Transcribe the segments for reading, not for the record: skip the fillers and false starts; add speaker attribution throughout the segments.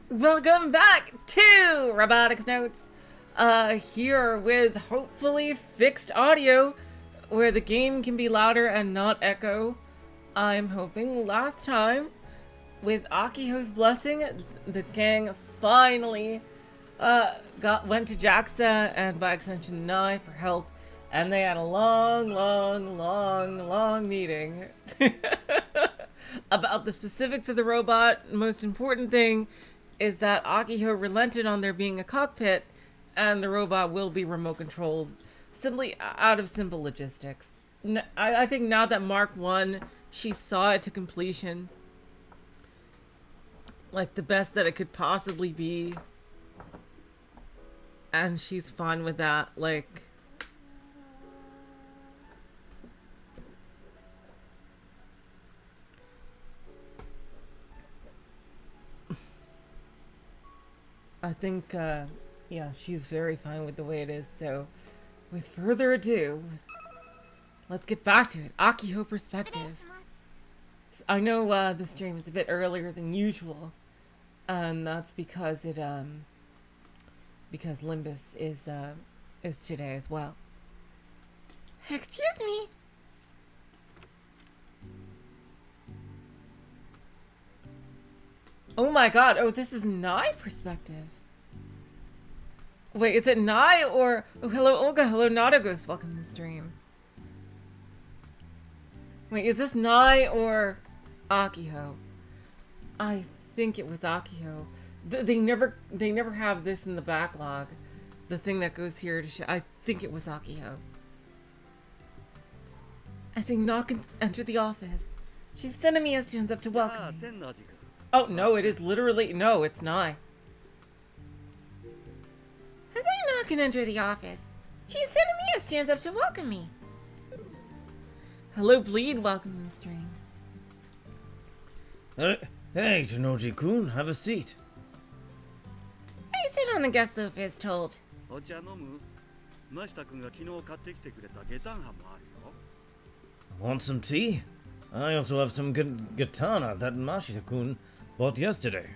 Speaker 1: Welcome back to Robotics Notes. Here with hopefully fixed audio where the game can be louder and not echo. I'm hoping last time with Akiho's blessing, the gang finally went to JAXA and by extension Nye for help, and they had a long meeting about the specifics of the robot. Most important thing is that Akiho relented on there being a cockpit, and the robot will be remote controlled, simply out of simple logistics. I think now that Mark 1, she saw it to completion, like the best that it could possibly be, and she's fine with that. Like, I think, yeah, she's very fine with the way it is. So, with further ado, let's get back to it. Akiho perspective. I know the stream is a bit earlier than usual, and that's because because Limbus is today as well. Excuse me. Oh my god, oh, this is Nye perspective. Wait, is it Nye or... Oh, hello Olga, hello Nautigos, welcome to the stream. Wait, is this Nye or Akiho? I think it was Akiho. They never have this in the backlog. The thing that goes here to show... I think it was Akiho. As they knock and enter the office, Chief Senomiya stands up to welcome me. Oh, no, it is literally... No, it's Nye. As I knock and enter the office, Chief Senomiya stands up to welcome me. Hello, Bleed. Welcome to the stream.
Speaker 2: Hey, Tanoji-kun, have a seat.
Speaker 1: I sit on the guest sofa as told.
Speaker 2: Want some tea? I also have some katana that Mashita-kun bought yesterday.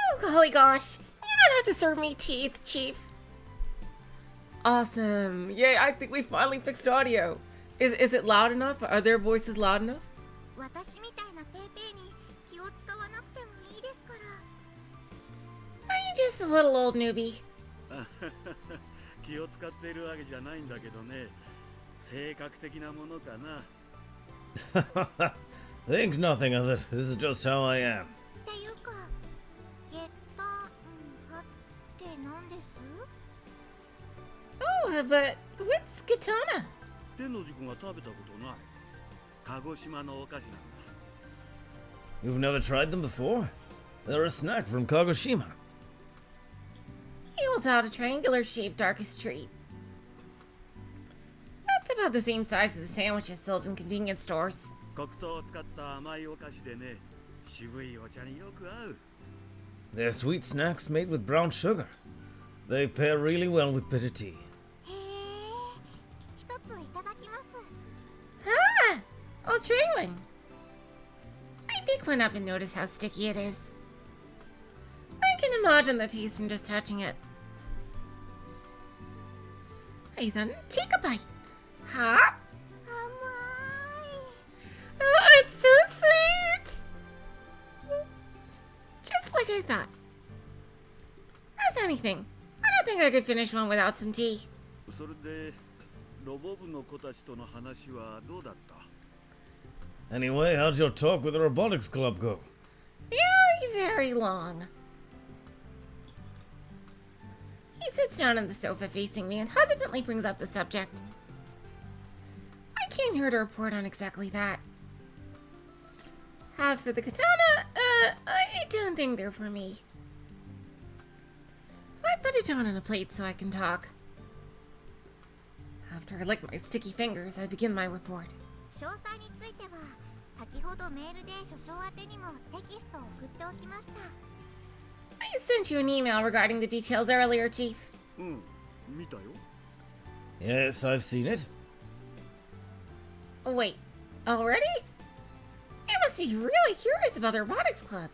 Speaker 1: Oh, golly gosh. You don't have to serve me teeth, Chief. Awesome. Yay, I think we finally fixed audio. Is it loud enough? Are their voices loud enough? Are you just a little old newbie?
Speaker 2: Think nothing of it. This is just how I am.
Speaker 1: Oh, but what's katana?
Speaker 2: You've never tried them before? They're a snack from Kagoshima.
Speaker 1: He holds out a triangular-shaped darkest treat. That's about the same size as the sandwiches sold in convenience stores.
Speaker 2: They're sweet snacks made with brown sugar. They pair really well with bitter tea.
Speaker 1: Ah! I'll try one. I pick one up and notice how sticky it is. I can imagine the taste from just touching it. I then take a bite. Huh? Oh, it's so sweet! Just like I thought. If anything, I don't think I could finish one without some tea.
Speaker 2: Anyway, how'd your talk with the Robotics Club go?
Speaker 1: Very long. He sits down on the sofa facing me and hesitantly brings up the subject. I came here to report on exactly that. As for the katana, I don't think they're for me. I put it down on a plate so I can talk. After I lick my sticky fingers, I begin my report. I sent you an email regarding the details earlier, Chief.
Speaker 2: Yes, I've seen it.
Speaker 1: Wait, already? It was must be really curious about the robotics club.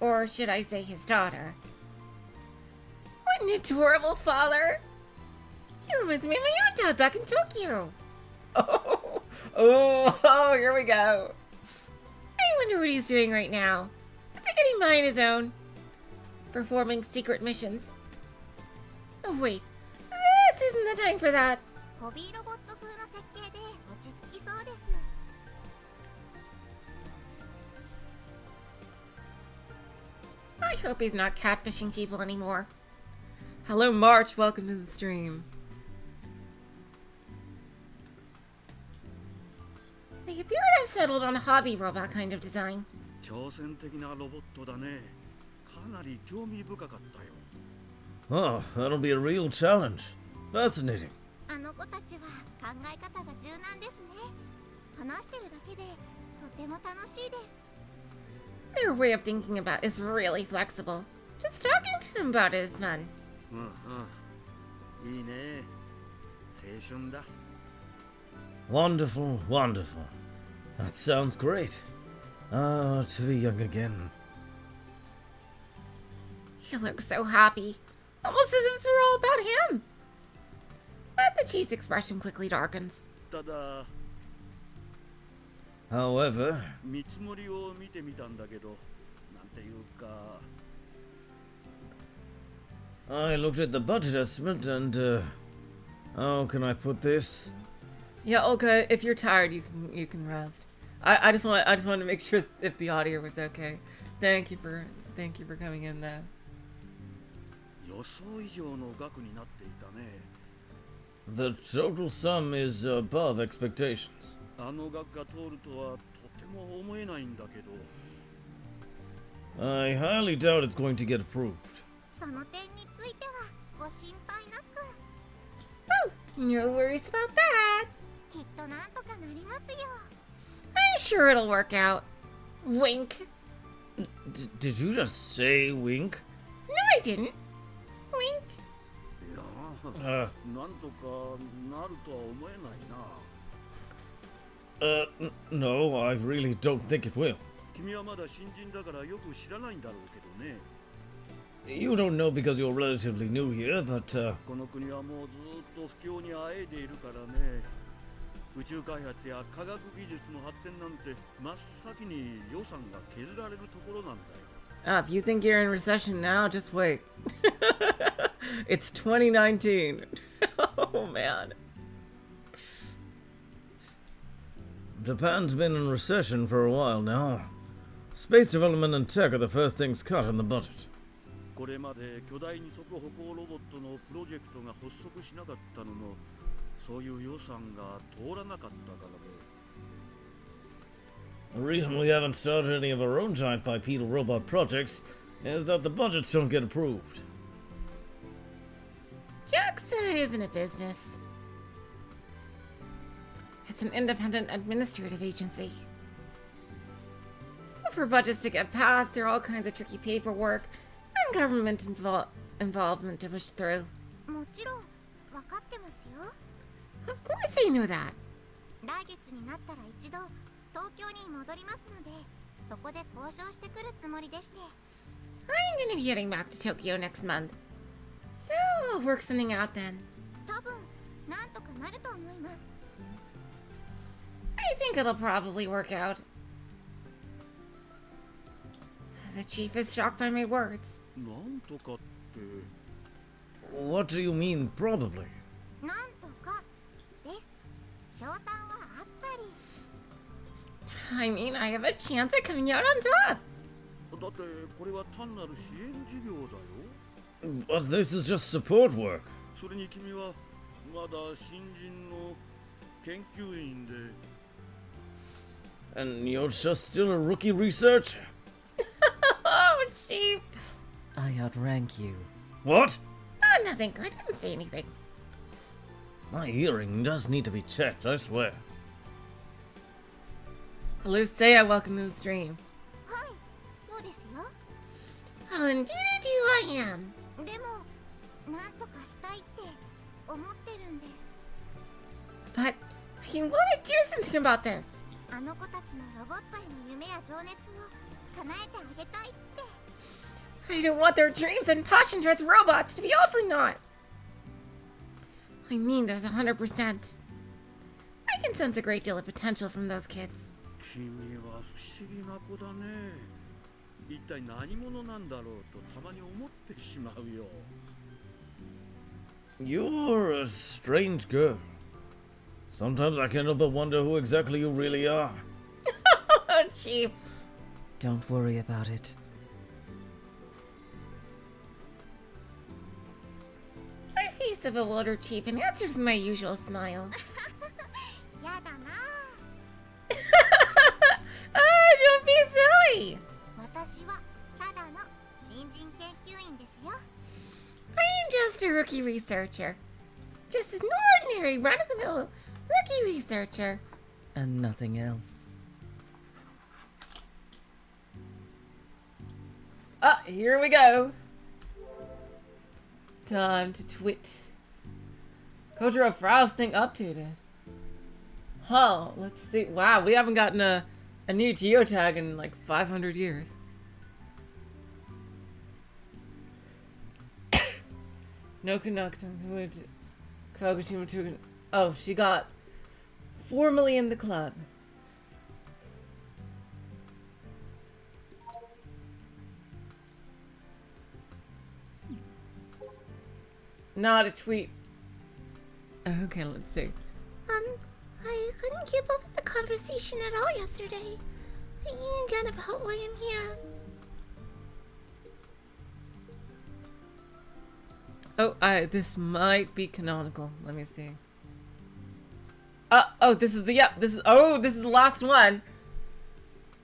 Speaker 1: Or should I say his daughter. What an adorable father! He reminds me of my own dad back in Tokyo. Oh, here we go. I wonder what he's doing right now. Is he getting by on his own? Performing secret missions. Oh wait, this isn't the time for that.
Speaker 3: ホビーロボット風の設計で落ち着きそうです。
Speaker 1: I hope he's not catfishing people anymore. Hello, March. Welcome to the stream. They appear to have settled on a hobby robot kind of design.
Speaker 4: 挑戦的なロボットだね。かなり興味深かったよ。
Speaker 2: Oh, that'll be a real challenge. Fascinating.
Speaker 3: あの子たちは考え方が柔軟ですね。話してるだけでとても楽しいです。
Speaker 1: Their way of thinking about is really flexible. Just talking to them about it is fun.
Speaker 4: いいね。青春だ。
Speaker 2: Wonderful, wonderful. That sounds great. Ah, to be young again.
Speaker 1: He looks so happy. Almost as if it's all about him. But the chief's expression quickly darkens.
Speaker 4: ただ、
Speaker 2: However,
Speaker 4: 見積もりを見てみたんだけど、なんていうか。
Speaker 2: I looked at the budget estimate and, how can I put this?
Speaker 1: Yeah, okay. If you're tired, you can rest. I just want to make sure if the audio was okay. Thank you for coming in though.
Speaker 4: 予想以上の額になっていたね。
Speaker 2: The total sum is above expectations.
Speaker 4: あの額が通るとはとても思えないんだけど。
Speaker 2: I highly doubt it's going to get approved.
Speaker 3: その点についてはご心配なく。
Speaker 1: Oh, no worries about that.
Speaker 3: きっとなんとかなりますよ。
Speaker 1: I'm sure it'll work out. Wink.
Speaker 2: Did you just say wink?
Speaker 1: No, I didn't. Wink.
Speaker 4: いや
Speaker 2: Uh,
Speaker 4: なんとかなるとは思えないな。
Speaker 2: no, I really don't think it will.
Speaker 4: 君はまだ新人だからよく知らないんだろうけどね。
Speaker 2: You don't know because you're relatively new here, but,
Speaker 4: この国はもうずっと不況にあえいでいるからね。宇宙開発や科学技術の発展なんて真っ先に予算が削られるところなんだよ。
Speaker 1: If you think you're in recession now, just wait. It's 2019. Oh man.
Speaker 2: Japan's been in recession for a while now. Space development and tech are the first things cut in the budget.
Speaker 4: これまで巨大二足歩行ロボットのプロジェクトが発足しなかったのも、そういう予算が通らなかったからで。
Speaker 2: The reason we haven't started any of our own giant bipedal robot projects is that the budgets don't get approved.
Speaker 1: JAXA isn't a business. It's an independent administrative agency. So for budgets to get passed, there are all kinds of tricky paperwork and government involvement to push through.
Speaker 3: もちろん分かってますよ。
Speaker 1: Of course I knew that.
Speaker 3: 来月になったら一度東京に戻りますので、そこで交渉してくるつもりでして。
Speaker 1: I'm gonna be heading back to Tokyo next month. So we'll work something out then.
Speaker 3: 多分なんとかなると思います。
Speaker 1: I think it'll probably work out. The chief is shocked by my words.
Speaker 4: なんとかって。
Speaker 2: What do you mean, probably?
Speaker 3: なんとかです。賞賛はあったり。
Speaker 1: I mean, I have a chance at coming out on top.
Speaker 4: だってこれは単なる支援事業だよ。
Speaker 2: But this is just support work.
Speaker 4: それに君はまだ新人の研究員で。
Speaker 2: And you're just still a rookie researcher?
Speaker 1: Oh, chief. I outrank you.
Speaker 2: What?
Speaker 1: Oh, nothing. I didn't say anything.
Speaker 2: My hearing does need to be checked, I swear.
Speaker 1: Hello, Saya. Welcome to the stream.
Speaker 3: はい、そうですよ。
Speaker 1: Well, indeed I am.
Speaker 3: でも、なんとかしたいって思ってるんです。
Speaker 1: But I want to do something about this.
Speaker 3: あの子たちのロボットへの夢や情熱を叶えてあげたいって。
Speaker 1: I don't want their dreams and passion towards robots to be all for naught. I mean, there's 100%. I can sense a great deal of potential from those kids.
Speaker 4: 君は不思議な子だね。一体何者なんだろうとたまに思ってしまうよ。
Speaker 2: You're a strange girl. Sometimes I can't help but wonder who exactly you really are.
Speaker 1: Chief. Don't worry about it. My face of a water chief and answers my usual smile.
Speaker 3: やだな。
Speaker 1: Don't be silly.
Speaker 3: 私はただの新人研究員ですよ。
Speaker 1: I'm just a rookie researcher. Just an ordinary run-of-the-mill rookie researcher. And nothing else. Ah, here we go. Time to twit. Kojiro Frau's thing updated. Huh, let's see. Wow, we haven't gotten a new geotag in like 500 years. No conductor. Oh, she got formally in the club. Not a tweet. Okay, let's see.
Speaker 3: I couldn't keep up with the conversation at all yesterday. Thinking again about why I'm here.
Speaker 1: Oh, this might be canonical. Let me see. Oh, this is the last one.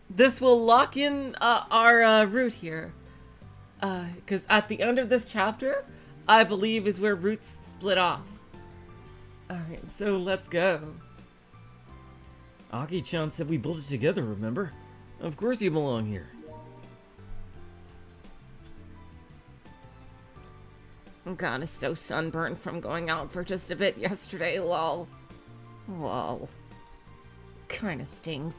Speaker 1: This will lock in our route here. Because at the end of this chapter, I believe is where routes split off. Alright, so let's go.
Speaker 2: Aki-chan said we built it together, remember? Of course you belong here.
Speaker 1: I'm kinda so sunburned from going out for just a bit yesterday, lol. Lol. Kinda stings.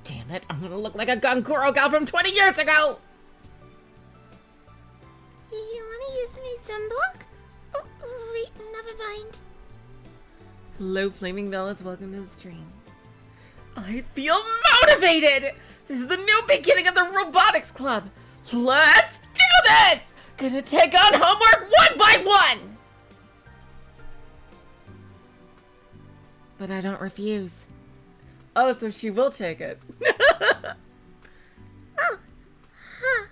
Speaker 1: Damn it, I'm gonna look like a Ganguro gal from 20 years ago!
Speaker 3: You wanna use my sunblock? Oh, wait, never mind.
Speaker 1: Hello, Flaming Bellas, welcome to the stream. I feel motivated! This is the new beginning of the Robotics Club! Let's do this! Gonna take on homework one by one! But I don't refuse. Oh, so she will take it.
Speaker 3: Oh, huh.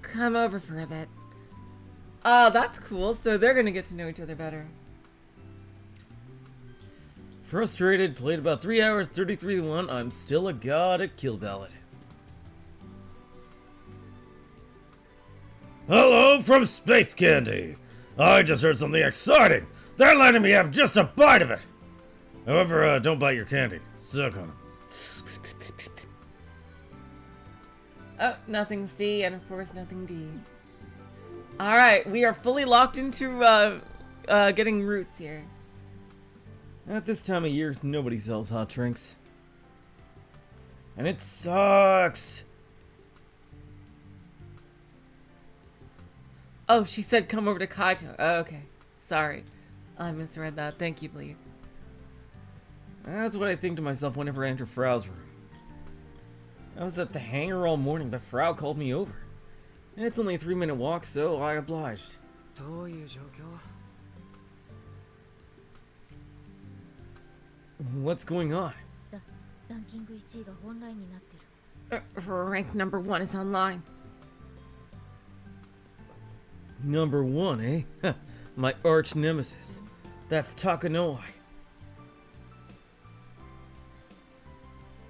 Speaker 1: Come over for a bit. Oh, that's cool. So they're gonna get to know each other better.
Speaker 2: Frustrated, played about 3 hours, 33 to 1. I'm still a god at Kill Ballad. Hello from Space Candy. I just heard something exciting. They're letting me have just a bite of it. However, don't bite your candy. Suck on it.
Speaker 1: Oh, nothing C and of course nothing D. Alright, we are fully locked into getting roots here.
Speaker 2: At this time of year, nobody sells hot drinks. And it sucks.
Speaker 1: Oh, she said come over to Kaito. Oh, okay. Sorry. I misread that. Thank you, Bleed.
Speaker 2: That's what I think to myself whenever I enter Frau's room. I was at the hangar all morning, but Frau called me over. It's only a 3-minute walk, so I obliged. What's going on?
Speaker 1: Rank number 1 is online.
Speaker 2: Number 1, eh? My arch nemesis. That's Takanoi.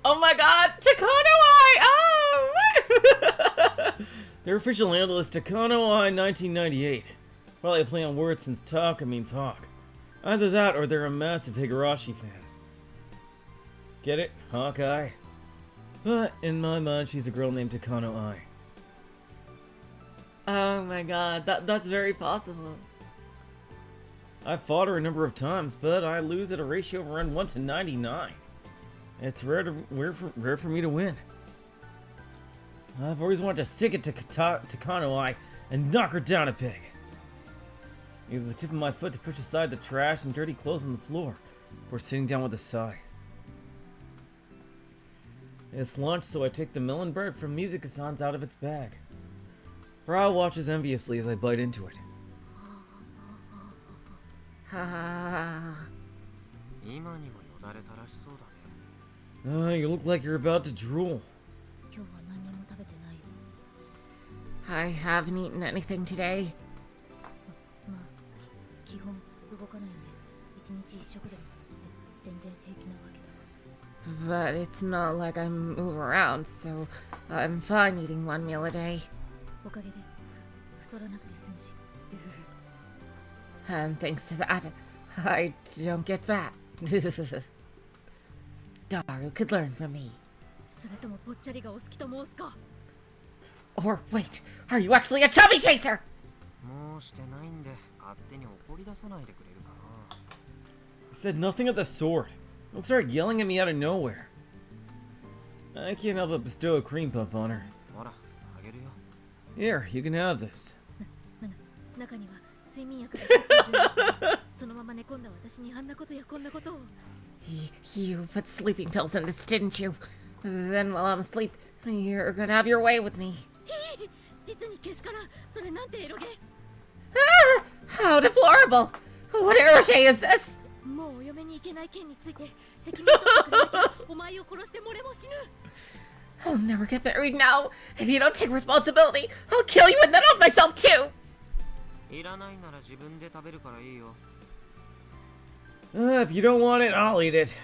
Speaker 1: Oh my god! Takanoi! Oh!
Speaker 2: Their official handle is Takanoi 1998. Probably a play on words since Taka means hawk. Either that or they're a massive Higurashi fan. Get it? Hawkeye? But in my mind, she's a girl named Takano Ai.
Speaker 1: Oh my god, that's very possible.
Speaker 2: I've fought her a number of times, but I lose at a ratio of around 1 to 99. It's rare for me to win. I've always wanted to stick it to Kanoi and knock her down a peg. Use the tip of my foot to push aside the trash and dirty clothes on the floor before sitting down with a sigh. It's lunch, so I take the melon bread from Mizuka-san's out of its bag. Frau watches enviously as I bite into it. You look like you're about to drool.
Speaker 1: I haven't eaten anything today. But it's not like I move around, so I'm fine eating one meal a day. And thanks to that, I don't get fat. Daru could learn from me. Or wait, are you actually a chubby chaser?
Speaker 2: I said nothing of the sort. Don't start yelling at me out of nowhere. I can't help but bestow a cream puff on her. Here, you can have this.
Speaker 1: You put sleeping pills in this, didn't you? Then while I'm asleep, you're gonna have your way with me. Ah, how deplorable! What eroge is this? I'll never get married now. If you don't take responsibility, I'll kill you and then off myself too!
Speaker 2: If you don't want it, I'll eat it.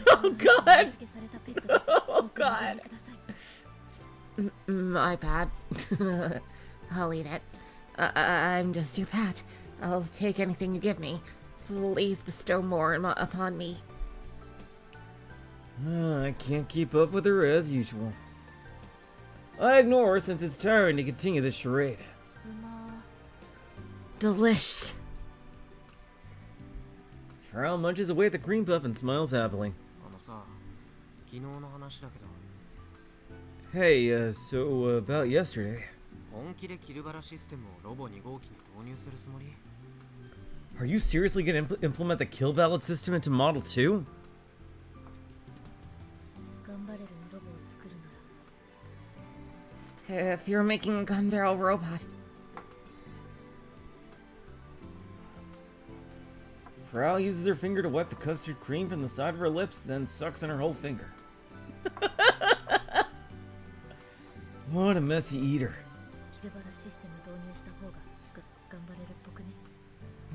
Speaker 1: Oh god! Oh god! My bad. I'll eat it. I'm just your pet. I'll take anything you give me. Please bestow more upon me.
Speaker 2: I can't keep up with her as usual. I ignore her since it's tiring to continue this charade.
Speaker 1: Delish.
Speaker 2: Frau munches away at the cream puff and smiles happily. Hey, so about yesterday. Are you seriously gonna implement the kill ballot system into Model 2?
Speaker 1: If you're making a gun barrel robot.
Speaker 2: Frau uses her finger to wipe the custard cream from the side of her lips, then sucks on her whole finger. What a messy eater.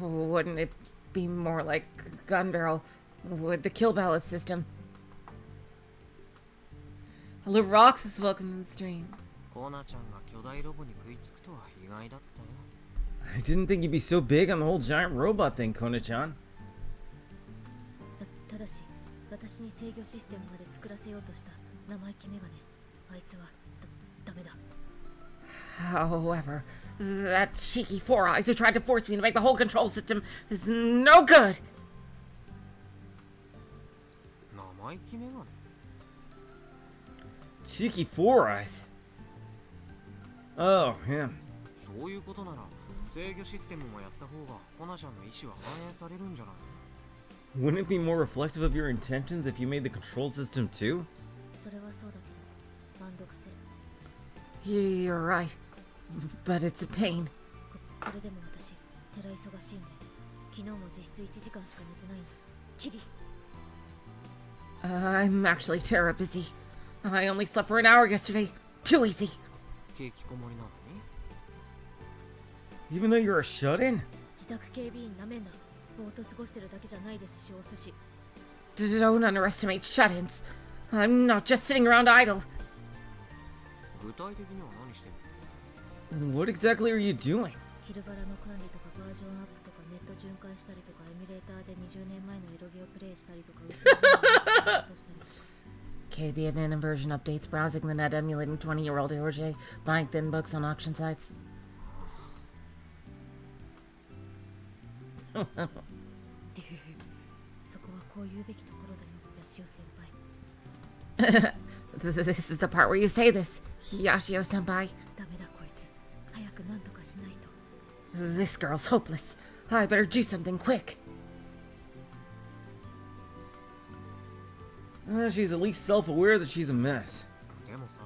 Speaker 1: Wouldn't it be more like gun barrel with the kill ballot system? Hello, Rox is welcome to the stream.
Speaker 2: I didn't think you'd be so big on the whole giant robot thing, Kona-chan.
Speaker 1: However, that cheeky Four Eyes who tried to force me to make the whole control system is no good.
Speaker 2: Cheeky Four Eyes? Oh, him. Wouldn't it be more reflective of your intentions if you made the control system too?
Speaker 1: You're right, but it's a pain. I'm actually terror busy. I only slept for an hour yesterday. Too easy.
Speaker 2: Even though you're a shut-in?
Speaker 1: Don't underestimate shut-ins. I'm not just sitting around idle.
Speaker 2: What exactly are you doing?
Speaker 1: KB abandoned version updates, browsing the net, emulating 20-year-old Eroge, buying thin books on auction sites.
Speaker 5: こう言うべきところだよ、ヤシオ先輩。
Speaker 1: This is the part where you say this, Yashio senpai.
Speaker 5: ダメだこいつ。早く何とかしないと。
Speaker 1: This girl's hopeless. I better do something quick.
Speaker 2: She's at least self-aware that she's a mess.
Speaker 6: でもさ、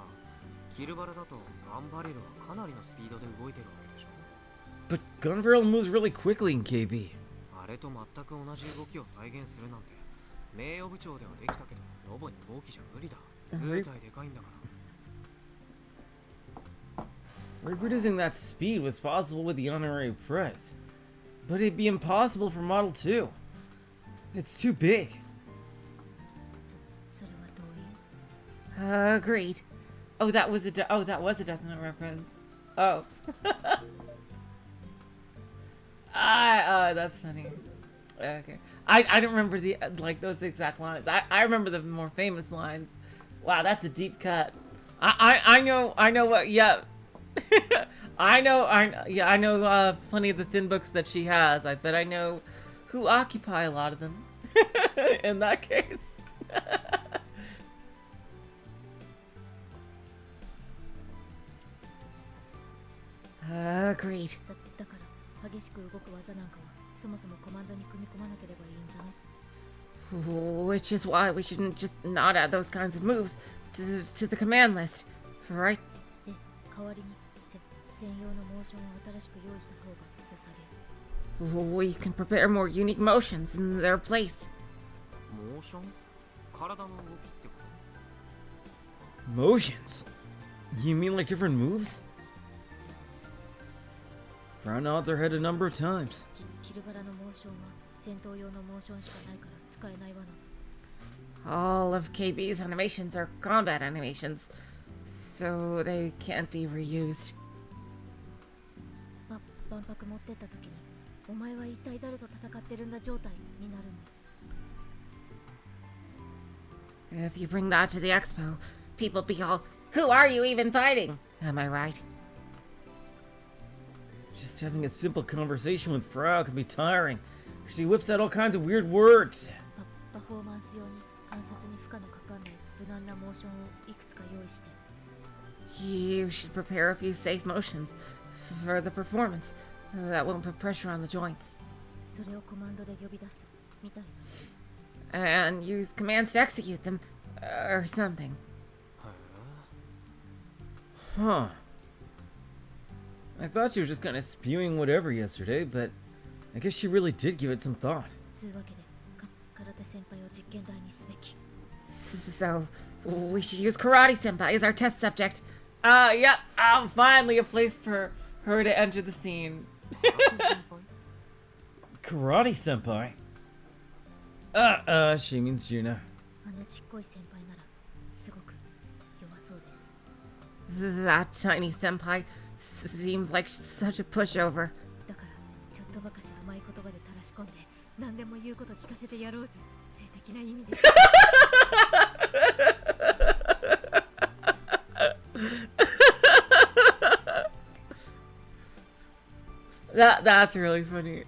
Speaker 6: キルバラだとガンバレルはかなりのスピードで動いてるわけでしょ。
Speaker 2: But Gunvarel moves really quickly in KB.
Speaker 6: あれと全く同じ動きを再現するなんて名誉部長ではできたけどロボ2号機じゃ無理だ。図体でかいんだから。
Speaker 2: Reproducing that speed was possible with the honorary press, but it'd be impossible for Model 2. It's too big.
Speaker 5: それはどういう
Speaker 1: Agreed. Oh, that was a definite reference. Oh. That's funny. Okay. I don't remember the like those exact lines. I remember the more famous lines. Wow, that's a deep cut. I know what. Yeah. I know plenty of the thin books that she has. I bet I know who occupy a lot of them. In that case. Agreed.
Speaker 5: だから激しく動く技なんかはそもそもコマンドに組み込まなければいいんじゃね。
Speaker 1: Which is why we shouldn't just not add those kinds of moves to the command list, right?
Speaker 5: で、代わりに専用のモーションを新しく用意した方が良さげ。
Speaker 1: We can prepare more unique motions in their place.
Speaker 6: モーション？体の動きってこ
Speaker 2: Motions? You mean like different moves? Frau nods her head a number of times.
Speaker 5: キルバラのモーションは戦闘用のモーションしかないから使えないわの。
Speaker 1: All of KB's animations are combat animations, so they can't be reused.
Speaker 5: 万博持ってった時にお前は一体誰と戦ってるんだ状態になるんで。
Speaker 1: If you bring that to the expo, people be all, "Who are you even fighting?" Am I right?
Speaker 2: Just having a simple conversation with Frau can be tiring. She whips out all kinds of weird words.
Speaker 5: パフォーマンス用に関節に負荷のかかんない無難なモーションをいくつか用意して。
Speaker 1: You should prepare a few safe motions for the performance that won't put pressure on the joints.
Speaker 5: それをコマンドで呼び出すみたいな。
Speaker 1: And use commands to execute them, or something.
Speaker 6: と？へ
Speaker 2: Huh. I thought she was just kind of spewing whatever yesterday, but I guess she really did give it some thought.
Speaker 5: つうわけで空手先輩を実験台にすべき。
Speaker 1: So, we should use Karate Senpai as our test subject. Yep, finally a place for her to enter the scene.
Speaker 6: え。
Speaker 2: Karate senpai? She means Juna.
Speaker 5: あのちっこい先輩ならすごく弱そうです。
Speaker 1: That tiny senpai seems like such a pushover.
Speaker 5: だからちょっとばかし甘い言葉で垂らし込んで何でも言うこと聞かせてやろうぜ。性的な意味で。
Speaker 1: That's really funny.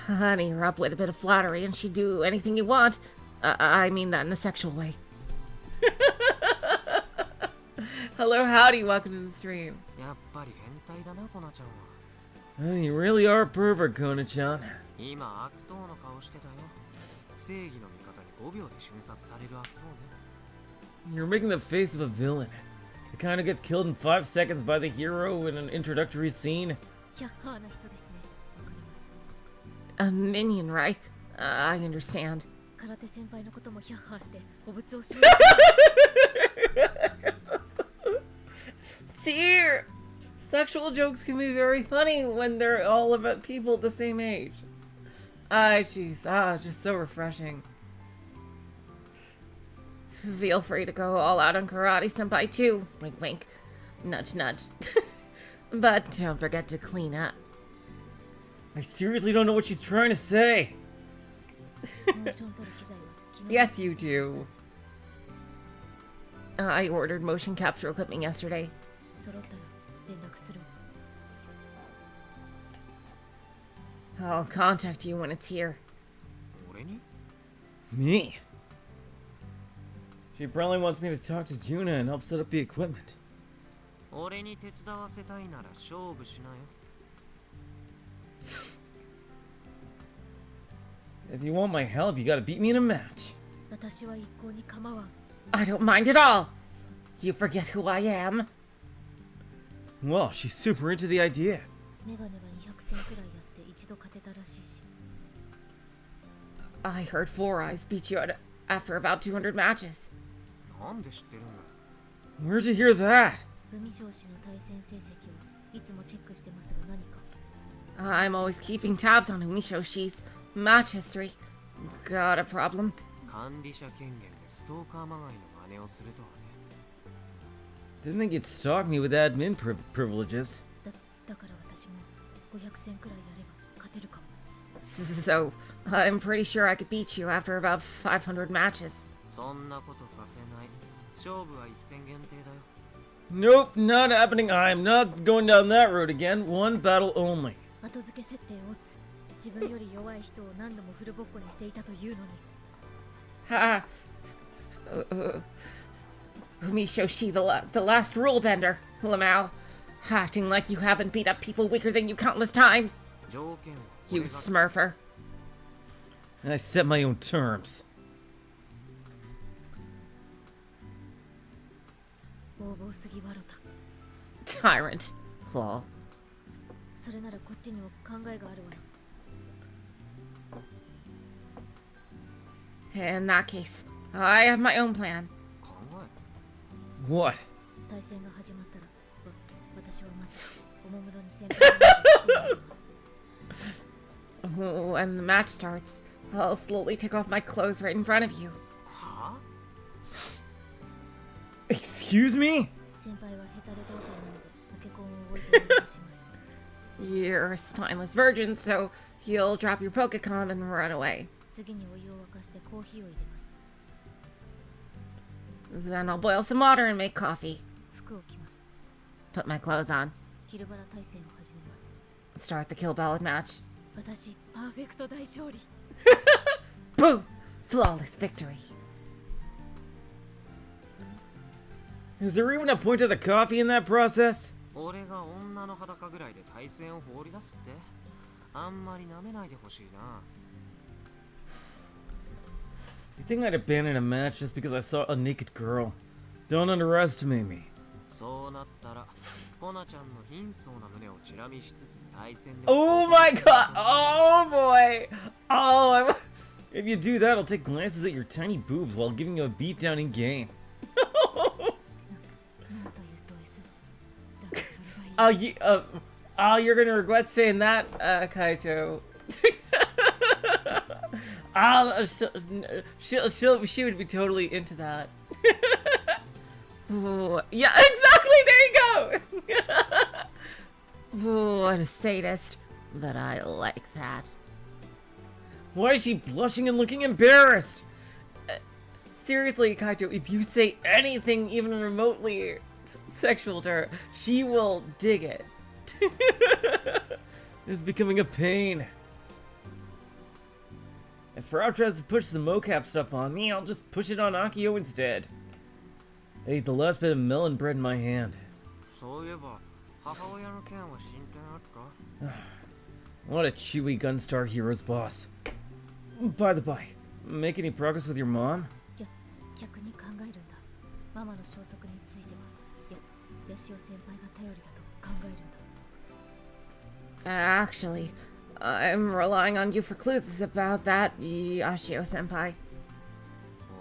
Speaker 1: Honey her up with a bit of flattery and she'd do anything you want. I mean that in a sexual way. Hello, howdy, welcome to the stream.
Speaker 6: やっぱり変態だな、コナちゃんは。
Speaker 2: You really are a pervert, Kona-chan.
Speaker 6: 今悪党の顔してたよ。正義の味方に5秒で瞬殺される悪党ね。
Speaker 2: You're making the face of a villain. It kind of gets killed in 5 seconds by the hero in an introductory scene.
Speaker 5: ヒャッハーな人ですね。わかります。
Speaker 1: A minion, right? I understand.
Speaker 5: 空手先輩のこともヒャッハーしてお物をしよ
Speaker 1: See, sexual jokes can be very funny when they're all about people the same age. Jeez, just so refreshing. Feel free to go all out on Karate Senpai too. Wink, wink. Nudge, nudge. But don't forget to clean up.
Speaker 2: I seriously don't know what she's trying to say.
Speaker 5: う。モーション取る機材は昨日
Speaker 1: Yes, you do. I ordered motion capture equipment yesterday.
Speaker 5: 揃ったら連絡する。
Speaker 1: I'll contact you when it's here.
Speaker 6: に
Speaker 2: Me? She probably wants me to talk to Juna and help set up the equipment.
Speaker 6: 俺に手伝わせたいなら勝負しなよ
Speaker 2: If you want my help, you gotta beat me in a match.
Speaker 5: 私は一向に構わん。
Speaker 1: I don't mind at all. You forget who I am.
Speaker 2: Well, she's super into the idea.
Speaker 5: メガネが200戦くらいやって一度勝てたらしいし。
Speaker 1: I heard Four Eyes beat you after about 200 matches.
Speaker 6: なんで知ってるんだ
Speaker 2: Where'd you hear that?
Speaker 5: 海将士の対戦成績はいつもチェックしてますが何か。
Speaker 1: I'm always keeping tabs on Umishoshi's match history. Got a problem?
Speaker 6: 管理者権限でストーカーまがいの真似をするとはね
Speaker 2: Didn't think you'd stalk me with admin privileges.
Speaker 5: だから私も500戦くらいやれば勝てるかも。
Speaker 1: So, I'm pretty sure I could beat you after about 500 matches.
Speaker 6: そんなことさせない勝負は一戦限定だよ
Speaker 2: Nope, not happening. I'm not going down that road again. One battle only.
Speaker 5: 後付け設定を打つ。自分より弱い人を何度もフルボッコにしていたというのに。
Speaker 1: Ha! Umishoshi, the last rule bender, Lamau. Acting like you haven't beat up people weaker than you countless times.
Speaker 6: 条件は
Speaker 1: You
Speaker 6: 俺が
Speaker 1: smurfer.
Speaker 2: And I set my own terms.
Speaker 5: 横暴すぎわろた。
Speaker 1: Tyrant. Lol.
Speaker 5: それならこっちにも考えがあるわな。
Speaker 1: In that case, I have my own plan.
Speaker 6: 考
Speaker 2: What?
Speaker 5: 対戦が始まったら、私はまずおもむろに戦闘に入ります。
Speaker 1: When the match starts, I'll slowly take off my clothes right in front of you.
Speaker 6: えは
Speaker 2: Excuse me?
Speaker 5: 先輩はヘタレ童貞なのでポケコンを置いてお願いします。
Speaker 1: You're a spineless virgin, so you'll drop your Pokecom and run away.
Speaker 5: 次にお湯を沸かしてコーヒーを入れます。
Speaker 1: Then I'll boil some water and make coffee.
Speaker 5: 服を着ます。
Speaker 1: Put my clothes on.
Speaker 5: キルバラ対戦を始めます。
Speaker 1: Start the kill ballad match.
Speaker 5: 私、パーフェクト大勝利。
Speaker 1: Boom! Flawless victory.
Speaker 2: Is there even a point to the coffee in that process?
Speaker 6: 俺が女の裸ぐらいで対戦を放り出すってあんまり舐めないでほしいな
Speaker 2: You think I'd abandon a match just because I saw a naked girl? Don't underestimate me.
Speaker 6: そうなったらコナちゃんの貧相な胸をチラ見しつつ対戦で
Speaker 2: Oh my god! Oh boy! Oh, if you do that, I'll take glances at your tiny boobs while giving you a beatdown in game.
Speaker 5: なんというド S。だがそれがいい。
Speaker 1: You're gonna regret saying that, Kaito. She would be totally into that. Ooh, yeah, exactly. There you go. Ooh, what a sadist, but I like that.
Speaker 2: Why is she blushing and looking embarrassed?
Speaker 1: Seriously, Kaito, if you say anything even remotely sexual to her, she will dig it.
Speaker 2: It's becoming a pain. If Frau tries to push the mocap stuff on me, I'll just push it on Akio instead. I ate the last bit of melon bread in my hand.
Speaker 6: そういえば母親の件は進展あった
Speaker 2: What a chewy Gunstar Heroes boss. By the by, make any progress with your mom?
Speaker 5: 逆に考えるんだ。ママの消息については、ヤシオ先輩が頼りだと考えるんだ。
Speaker 1: Actually, I'm relying on you for clues about that, Yashio senpai.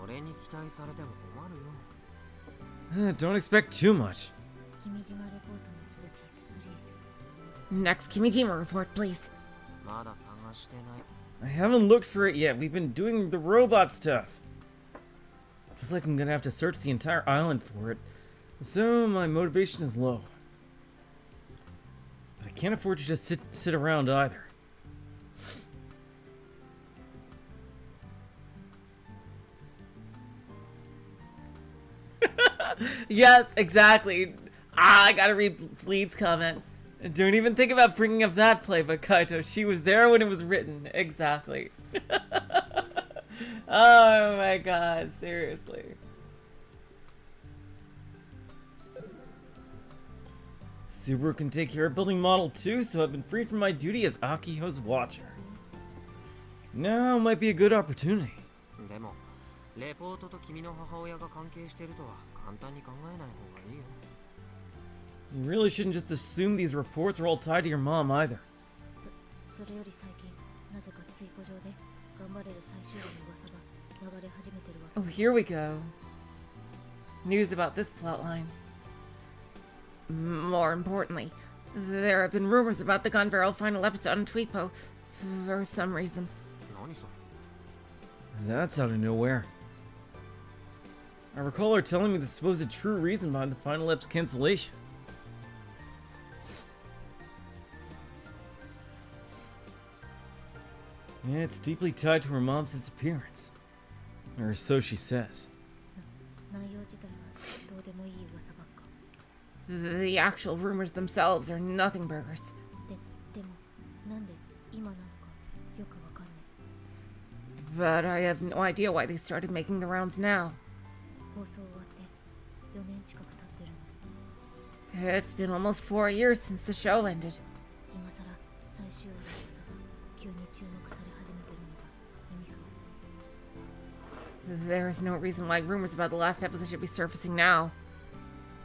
Speaker 6: 俺に期待されても困るよ
Speaker 2: Don't expect too much.
Speaker 5: 君島レポートの続き、プリーズ。
Speaker 1: Next Kimijima report, please.
Speaker 6: まだ探してない
Speaker 2: I haven't looked for it yet. We've been doing the robot stuff. Feels like I'm gonna have to search the entire island for it. So my motivation is low. But I can't afford to just sit around either.
Speaker 1: Yes, exactly. I gotta read Bleed's comment. Don't even think about bringing up that playbook, Kaito. She was there when it was written. Exactly. Oh my god, seriously.
Speaker 2: Subaru can take care of building Model 2, so I've been freed from my duty as Akiho's watcher. Now might be a good opportunity.
Speaker 6: でもレポートと君の母親が関係してるとは簡単に考えない方がいいよ。
Speaker 2: You really shouldn't just assume these reports are all tied to your mom either.
Speaker 5: それより最近なぜか追捕上で頑張れる最終話の噂が流れ始めてるわけ。
Speaker 1: Oh, here we go. News about this plotline. More importantly, there have been rumors about the Gun Barrel final episode on Tweepo for some reason.
Speaker 6: 何それ
Speaker 2: That's out of nowhere. I recall her telling me the supposed true reason behind the final ep's cancellation. Yeah, it's deeply tied to her mom's disappearance. Or so she says.
Speaker 5: 内容自体はどうでもいい噂ばっか。
Speaker 1: The actual rumors themselves are nothing burgers.
Speaker 5: でもなんで今なのかよくわかんない。
Speaker 1: But I have no idea why they started making the rounds now.
Speaker 5: 放送終わって4年近く経ってるの。
Speaker 1: It's been almost 4 years since the show ended.
Speaker 5: 今さら最終話の噂が急に注目され始めてるのが意味不明。
Speaker 1: There is no reason why rumors about the last episode should be surfacing now.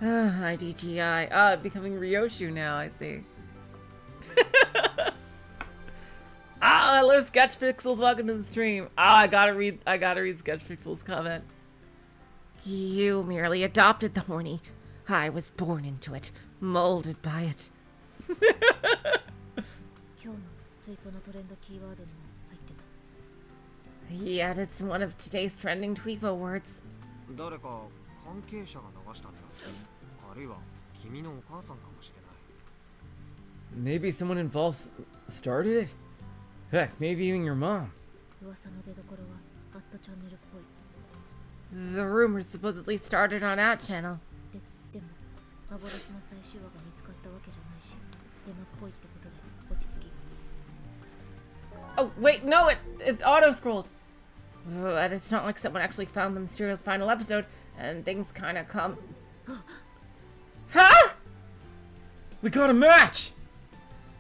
Speaker 1: IDGI. Becoming Ryoshu now, I see. Hello, Sketch Pixels. Welcome to the stream. I gotta read Sketch Pixels' comment. You merely adopted the horny. I was born into it, molded by it.
Speaker 5: 今日のツイポのトレンドキーワードにも入ってた。
Speaker 1: Yet it's one of today's trending Tweepo words.
Speaker 6: 誰か関係者が流したんだ。あるいは君のお母さんかもしれない。
Speaker 2: Maybe someone involved started it? Heck, maybe even your mom.
Speaker 5: 噂の出所はアットチャンネルっぽい。
Speaker 1: The rumors supposedly started on that channel.
Speaker 5: でも幻の最終話が見つかったわけじゃないし、デマっぽいってことで落ち着き。
Speaker 1: Oh, wait, no, it auto-scrolled. But it's not like someone actually found the mysterious final episode, and things kind of come... Huh?
Speaker 2: We got a match!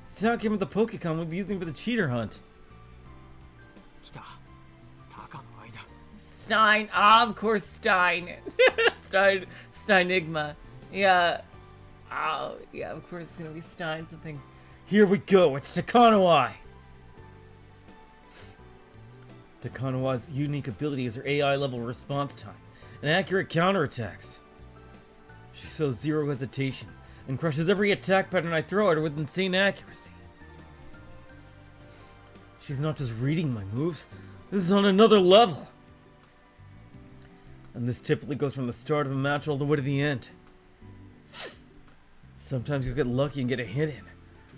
Speaker 2: Sound came with the Pokecon we'll be using for the cheater hunt.
Speaker 6: 来た。タカの間。
Speaker 1: Stein, of course Stein. Steinigma. Yeah. Oh, yeah, of course it's gonna be Stein something.
Speaker 2: Here we go, it's Takano-Eye! Takano-Eye's unique ability is her AI level response time and accurate counterattacks. She shows zero hesitation and crushes every attack pattern I throw at her with insane accuracy. She's not just reading my moves, this is on another level. And this typically goes from the start of a match all the way to the end. Sometimes you'll get lucky and get a hit in,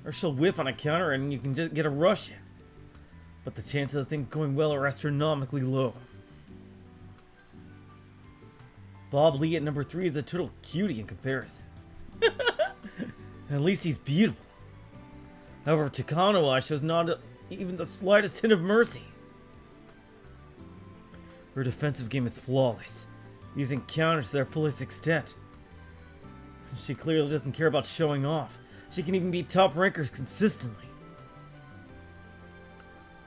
Speaker 2: or she'll whiff on a counter and you can just get a rush in. But the chances of things going well are astronomically low. Bob Lee at number 3 is a total cutie in comparison. At least he's beautiful. However, Takano-Eye shows not even the slightest hint of mercy. Her defensive game is flawless, using counters to their fullest extent. Since she clearly doesn't care about showing off, she can even beat top rankers consistently.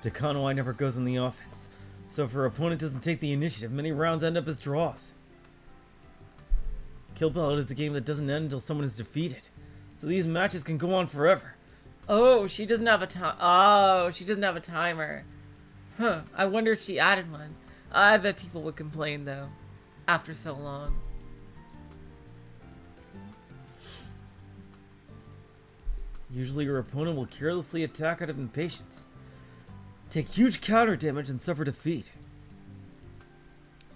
Speaker 2: Takano-Eye never goes on the offense, so if her opponent doesn't take the initiative, many rounds end up as draws. Kill Ballad is a game that doesn't end until someone is defeated, so these matches can go on forever.
Speaker 1: Oh, she doesn't have a time. Oh, she doesn't have a timer. Huh. I wonder if she added one. I bet people would complain though, after so long.
Speaker 2: Usually your opponent will carelessly attack out of impatience, take huge counter damage, and suffer defeat.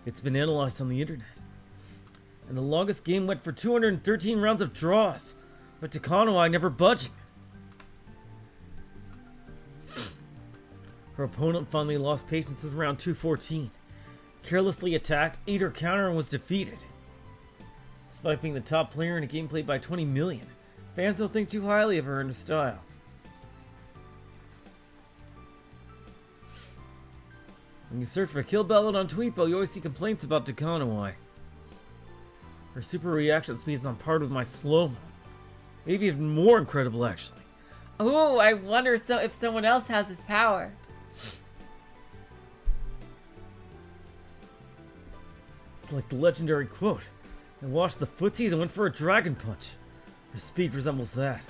Speaker 2: It's been analyzed on the internet, and the longest game went for 213 rounds of draws, but Takano-Eye never budging. Her opponent finally lost patience at round 214, carelessly attacked, ate her counter, and was defeated. Despite being the top player in a game played by 20 million, fans don't think too highly of her and her style. When you search for Kill Ballad on Tweepo, you always see complaints about Takanawai. Her super reaction speed is on par with my slow-mo. Maybe even more incredible, actually.
Speaker 1: Oh, I wonder if someone else has his power.
Speaker 2: It's like the legendary quote. I washed the footsies and went for a dragon punch. Her speed resembles that.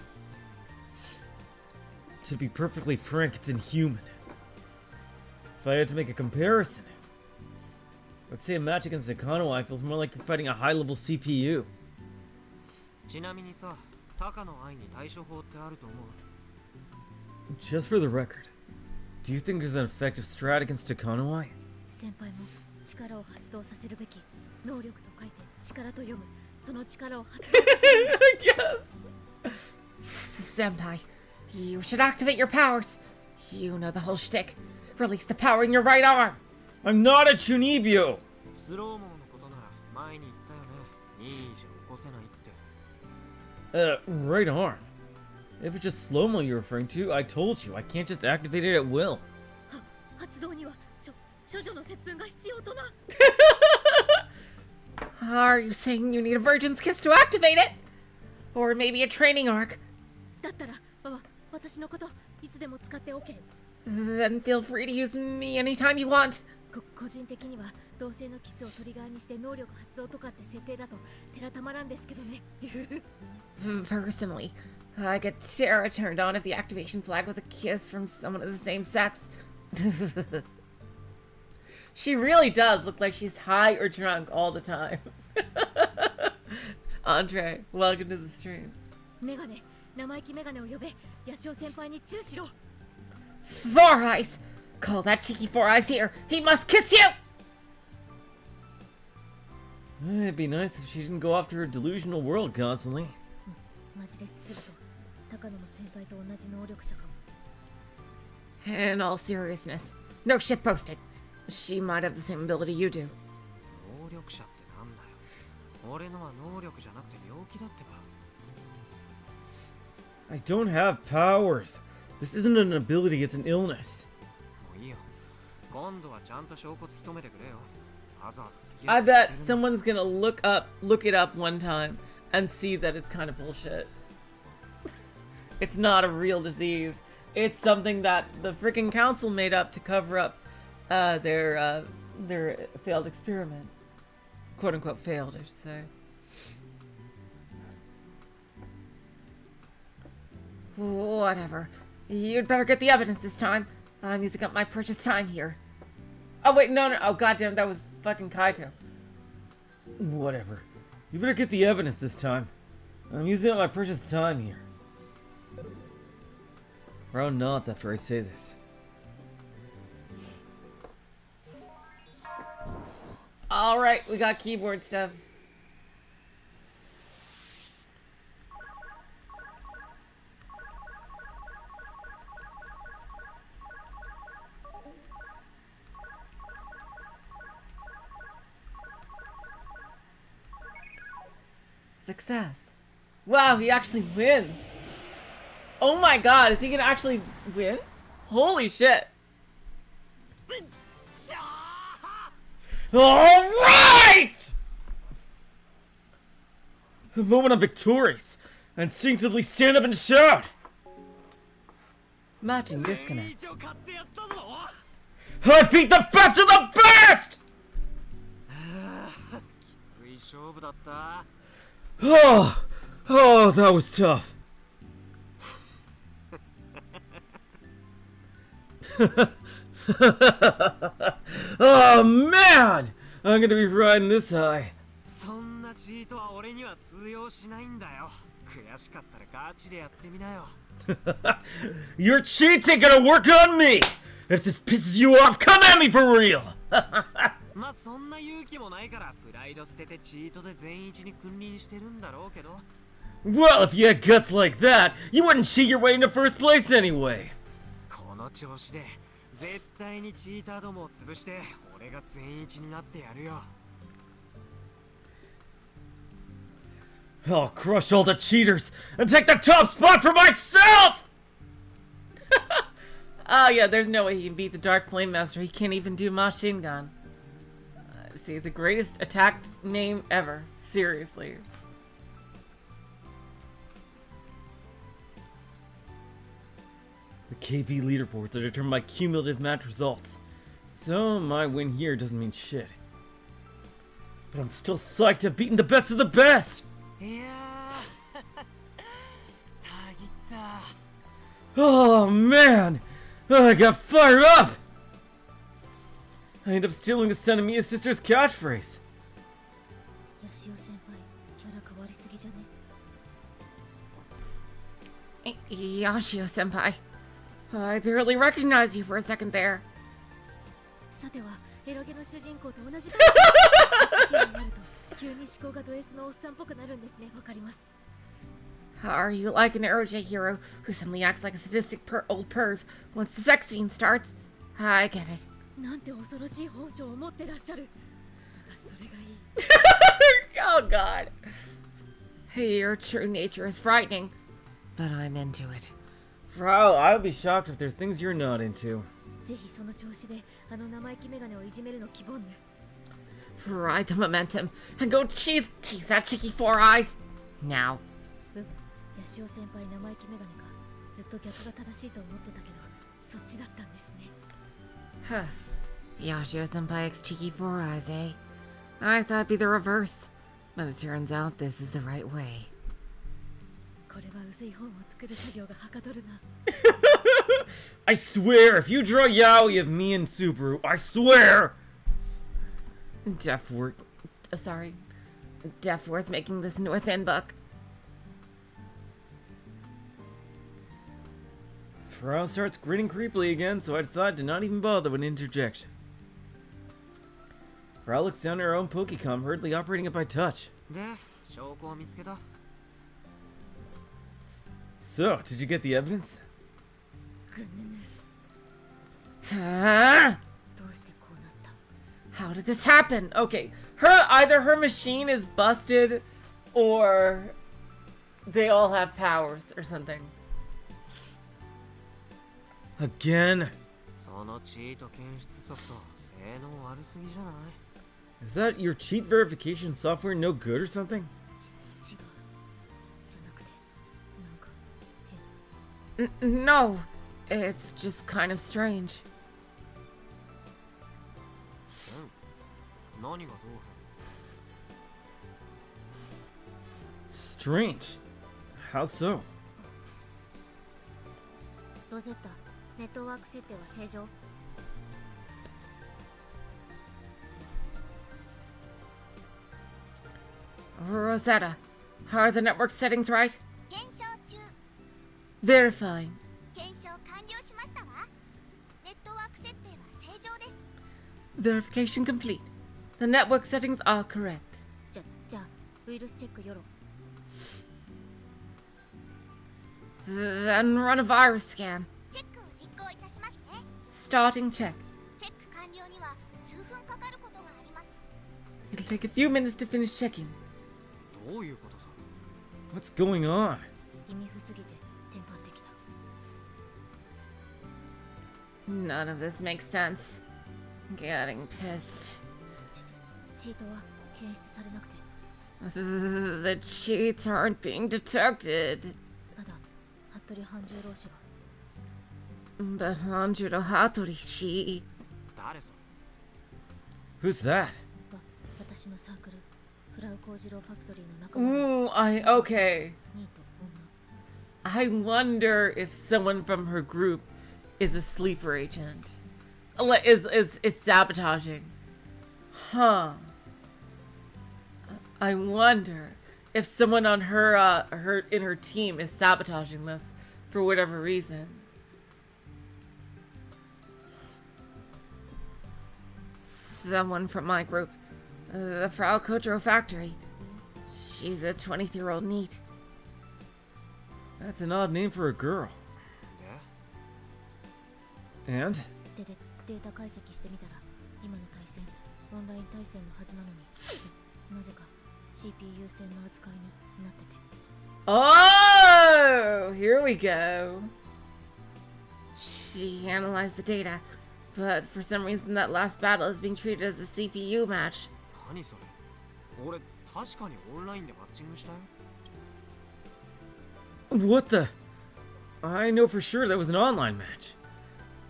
Speaker 2: To be perfectly frank, it's inhuman. If I had to make a comparison, I'd say a match against Takanawai feels more like you're fighting a high-level CPU.
Speaker 6: ちなみにさ、タカの愛に対処法ってあると思う。
Speaker 2: Just for the record, do you think there's an effective strat against Takanawai?
Speaker 5: 先輩も力を発動させるべき。能力と書いて力と読む。その力を発動させる。
Speaker 1: Senpai, you should activate your powers. You know the whole shtick. Release the power in your right arm.
Speaker 2: I'm not a Chunibyo!
Speaker 6: スローモーのことなら前に言ったよね。任意じゃ起こせないって。
Speaker 2: Right arm. If it's just slow-mo you're referring to, I told you, I can't just activate it at will.
Speaker 5: 発動には処女の接吻が必要とな。
Speaker 1: Are you saying you need a virgin's kiss to activate it? Or maybe a training arc?
Speaker 5: だったら私のこといつでも使って OK。
Speaker 1: Then feel free to use me anytime you want.
Speaker 5: 個人的には同性のキスをトリガーにして能力発動とかって設定だと寺たまらんですけどね。
Speaker 1: Personally, I get terror turned on if the activation flag was a kiss from someone of the same sex. She really does look like she's high or drunk all the time. Andre, welcome to the stream.
Speaker 5: メガネ、生意気メガネを呼べ。ヤシオ先輩にチューしろ。
Speaker 1: Four Eyes! Call that cheeky Four Eyes here. He must kiss you!
Speaker 2: It'd be nice if she didn't go off to her delusional world constantly.
Speaker 5: マジですると高野も先輩と同じ能力者かも。
Speaker 1: In all seriousness, no shit posted. She might have the same ability you do.
Speaker 6: 能力者ってなんだよ。俺のは能力じゃなくて病気だってば。
Speaker 2: I don't have powers. This isn't an ability, it's an illness.
Speaker 6: もういいよ。今度はちゃんと証拠突き止めてくれよ。わざわざ付き合
Speaker 1: I
Speaker 6: ってくれ
Speaker 1: bet
Speaker 6: るの
Speaker 1: someone's gonna look it up one time and see that it's kind of bullshit. It's not a real disease. It's something that the freaking council made up to cover up their failed experiment. Quote unquote failed, I should say. Whatever. You'd better get the evidence this time. I'm using up my precious time here. Oh wait, no. Oh goddamn, that was fucking Kaito.
Speaker 2: Whatever. You better get the evidence this time. I'm using up my precious time here. Frau nods after I say this.
Speaker 1: Alright, we got keyboard stuff. Success. Wow, he actually wins. Oh my god, is he gonna actually win? Holy shit.
Speaker 2: Alright! The moment I'm victorious, I instinctively stand up and shout.
Speaker 1: Matching disconnect.
Speaker 2: I beat the best of the best!
Speaker 6: きつい勝負だった。
Speaker 2: Oh, that was tough. Oh man! I'm gonna be riding this high.
Speaker 6: そんなチートは俺には通用しないんだよ。悔しかったらガチでやってみなよ。
Speaker 2: Your cheats ain't gonna work on me! If this pisses you off, come at me for real!
Speaker 6: まあそんな勇気もないからプライド捨ててチートで全一に君臨してるんだろうけど。
Speaker 2: Well, if you had guts like that, you wouldn't cheat your way into first place anyway.
Speaker 6: この調子で絶対にチーターどもを潰して俺が全一になってやるよ。
Speaker 2: I'll crush all the cheaters and take the top spot for myself!
Speaker 1: Oh yeah, there's no way he can beat the Dark Flame Master. He can't even do machine gun. See, the greatest attack name ever. Seriously.
Speaker 2: The KP leaderboards are determined by cumulative match results. So my win here doesn't mean shit. But I'm still psyched to have beaten the best of the best!
Speaker 6: いやーたぎった
Speaker 2: Oh man! I got fired up! I ended up stealing the Senemiya sister's catchphrase.
Speaker 5: ヤシオ先輩キャラ変わりすぎじゃね
Speaker 1: Yashio-senpai. I barely recognized you for a second there.
Speaker 5: さてはエロゲの主人公と同じだ年になると急に思考がド S のおっさんっぽくなるんですね。わかります
Speaker 1: Are you like an ROJ hero who suddenly acts like a sadistic old perv once the sex scene starts? I get it.
Speaker 5: なんて恐ろしい本性を持ってらっしゃる。だがそれがいい。
Speaker 1: Oh god. Hey, your true nature is frightening, but I'm into it.
Speaker 2: Frau, I would be shocked if there's things you're not into.
Speaker 5: ぜひその調子であの生意気メガネをいじめるの希望ね。
Speaker 1: Ride the momentum and go tease that cheeky four eyes. Now.
Speaker 5: うむ、ヤシオ先輩生意気メガネか。ずっと逆が正しいと思ってたけど、そっちだったんですね。
Speaker 1: Huh. Yashio-senpai's cheeky four eyes, eh? I thought it'd be the reverse, but it turns out this is the right way.
Speaker 5: これは薄い本を作る作業がはかどるな。
Speaker 2: I swear, if you draw yaoi of me and Subaru, I swear!
Speaker 1: Deathworth making this into a thin book.
Speaker 2: Frau starts grinning creepily again, so I decide to not even bother with an interjection. Frau looks down at her own Pokecom, hurriedly operating it by touch.
Speaker 6: で証拠を見つけた
Speaker 2: So, did you get the evidence?
Speaker 5: ぐぬぬ。
Speaker 1: Huh?
Speaker 5: どうしてこうなった？
Speaker 1: How did this happen? Okay, either her machine is busted, or they all have powers or something.
Speaker 2: Again?
Speaker 6: そのチート検出ソフト性能悪すぎじゃない
Speaker 2: Is that your cheat verification software no good or something?
Speaker 5: 違う。じゃなくて、なんか変。
Speaker 1: No, it's just kind of strange.
Speaker 6: 何がどう
Speaker 2: Strange. How so?
Speaker 5: ロゼッタ、ネットワーク設定は正常？
Speaker 1: Rosetta, are the network settings right?
Speaker 3: 検証中。
Speaker 1: Verifying.
Speaker 3: 検証完了しましたわ。ネットワーク設定は正常です。
Speaker 1: Verification complete. The network settings are correct.
Speaker 5: じゃあウイルスチェックよろ。
Speaker 1: Then run a virus scan.
Speaker 3: チェックを実行いたしますね。
Speaker 1: Starting check.
Speaker 3: チェック完了には数分かかることがあります。
Speaker 1: It'll take a few minutes to finish checking.
Speaker 6: どういうことさ
Speaker 2: What's going on?
Speaker 5: 意味不すぎてテンパってきた。
Speaker 1: None of this makes sense. Getting pissed.
Speaker 5: チートは検出されなくて、
Speaker 1: The cheats aren't being detected.
Speaker 5: ただ服部半十郎氏が
Speaker 1: But Hanjiro Hatori,
Speaker 6: 誰そ
Speaker 2: Who's that?
Speaker 5: 私のサークルフラウ工事ローファクトリーの仲間の
Speaker 1: Ooh, okay.
Speaker 5: ニート女。
Speaker 1: I wonder if someone from her group is a sleeper agent. Is sabotaging. Huh. I wonder if someone on her team is sabotaging this for whatever reason. Someone from my group, the Frau Kotaro factory. She's a 23-year-old NEET.
Speaker 2: That's an odd name for a girl.
Speaker 6: で
Speaker 2: And?
Speaker 5: データ解析してみたら今の対戦オンライン対戦のはずなのになぜか CPU 戦の扱いになってて
Speaker 1: Oh, here we go. She analyzed the data, but for some reason that last battle is being treated as a CPU match.
Speaker 6: 何それ俺確かにオンラインでマッチングしたよ
Speaker 2: What the? I know for sure that was an online match.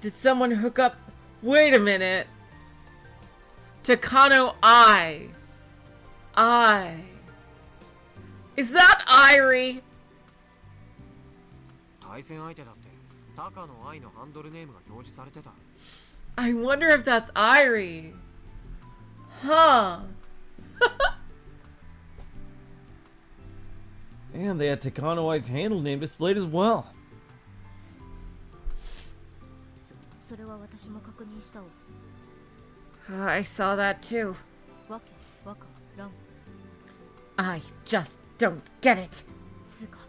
Speaker 1: Did someone hook up? Wait a minute. Takano I. Is that Irie?
Speaker 6: 対戦相手だって高野愛のハンドルネームが表示されてた
Speaker 1: I wonder if that's Irie. Huh.
Speaker 2: And they had Takano Ai's handle name displayed as well.
Speaker 5: それは私も確認したわ
Speaker 1: I saw that too.
Speaker 5: わけわからん
Speaker 1: I just don't get it.
Speaker 5: つうか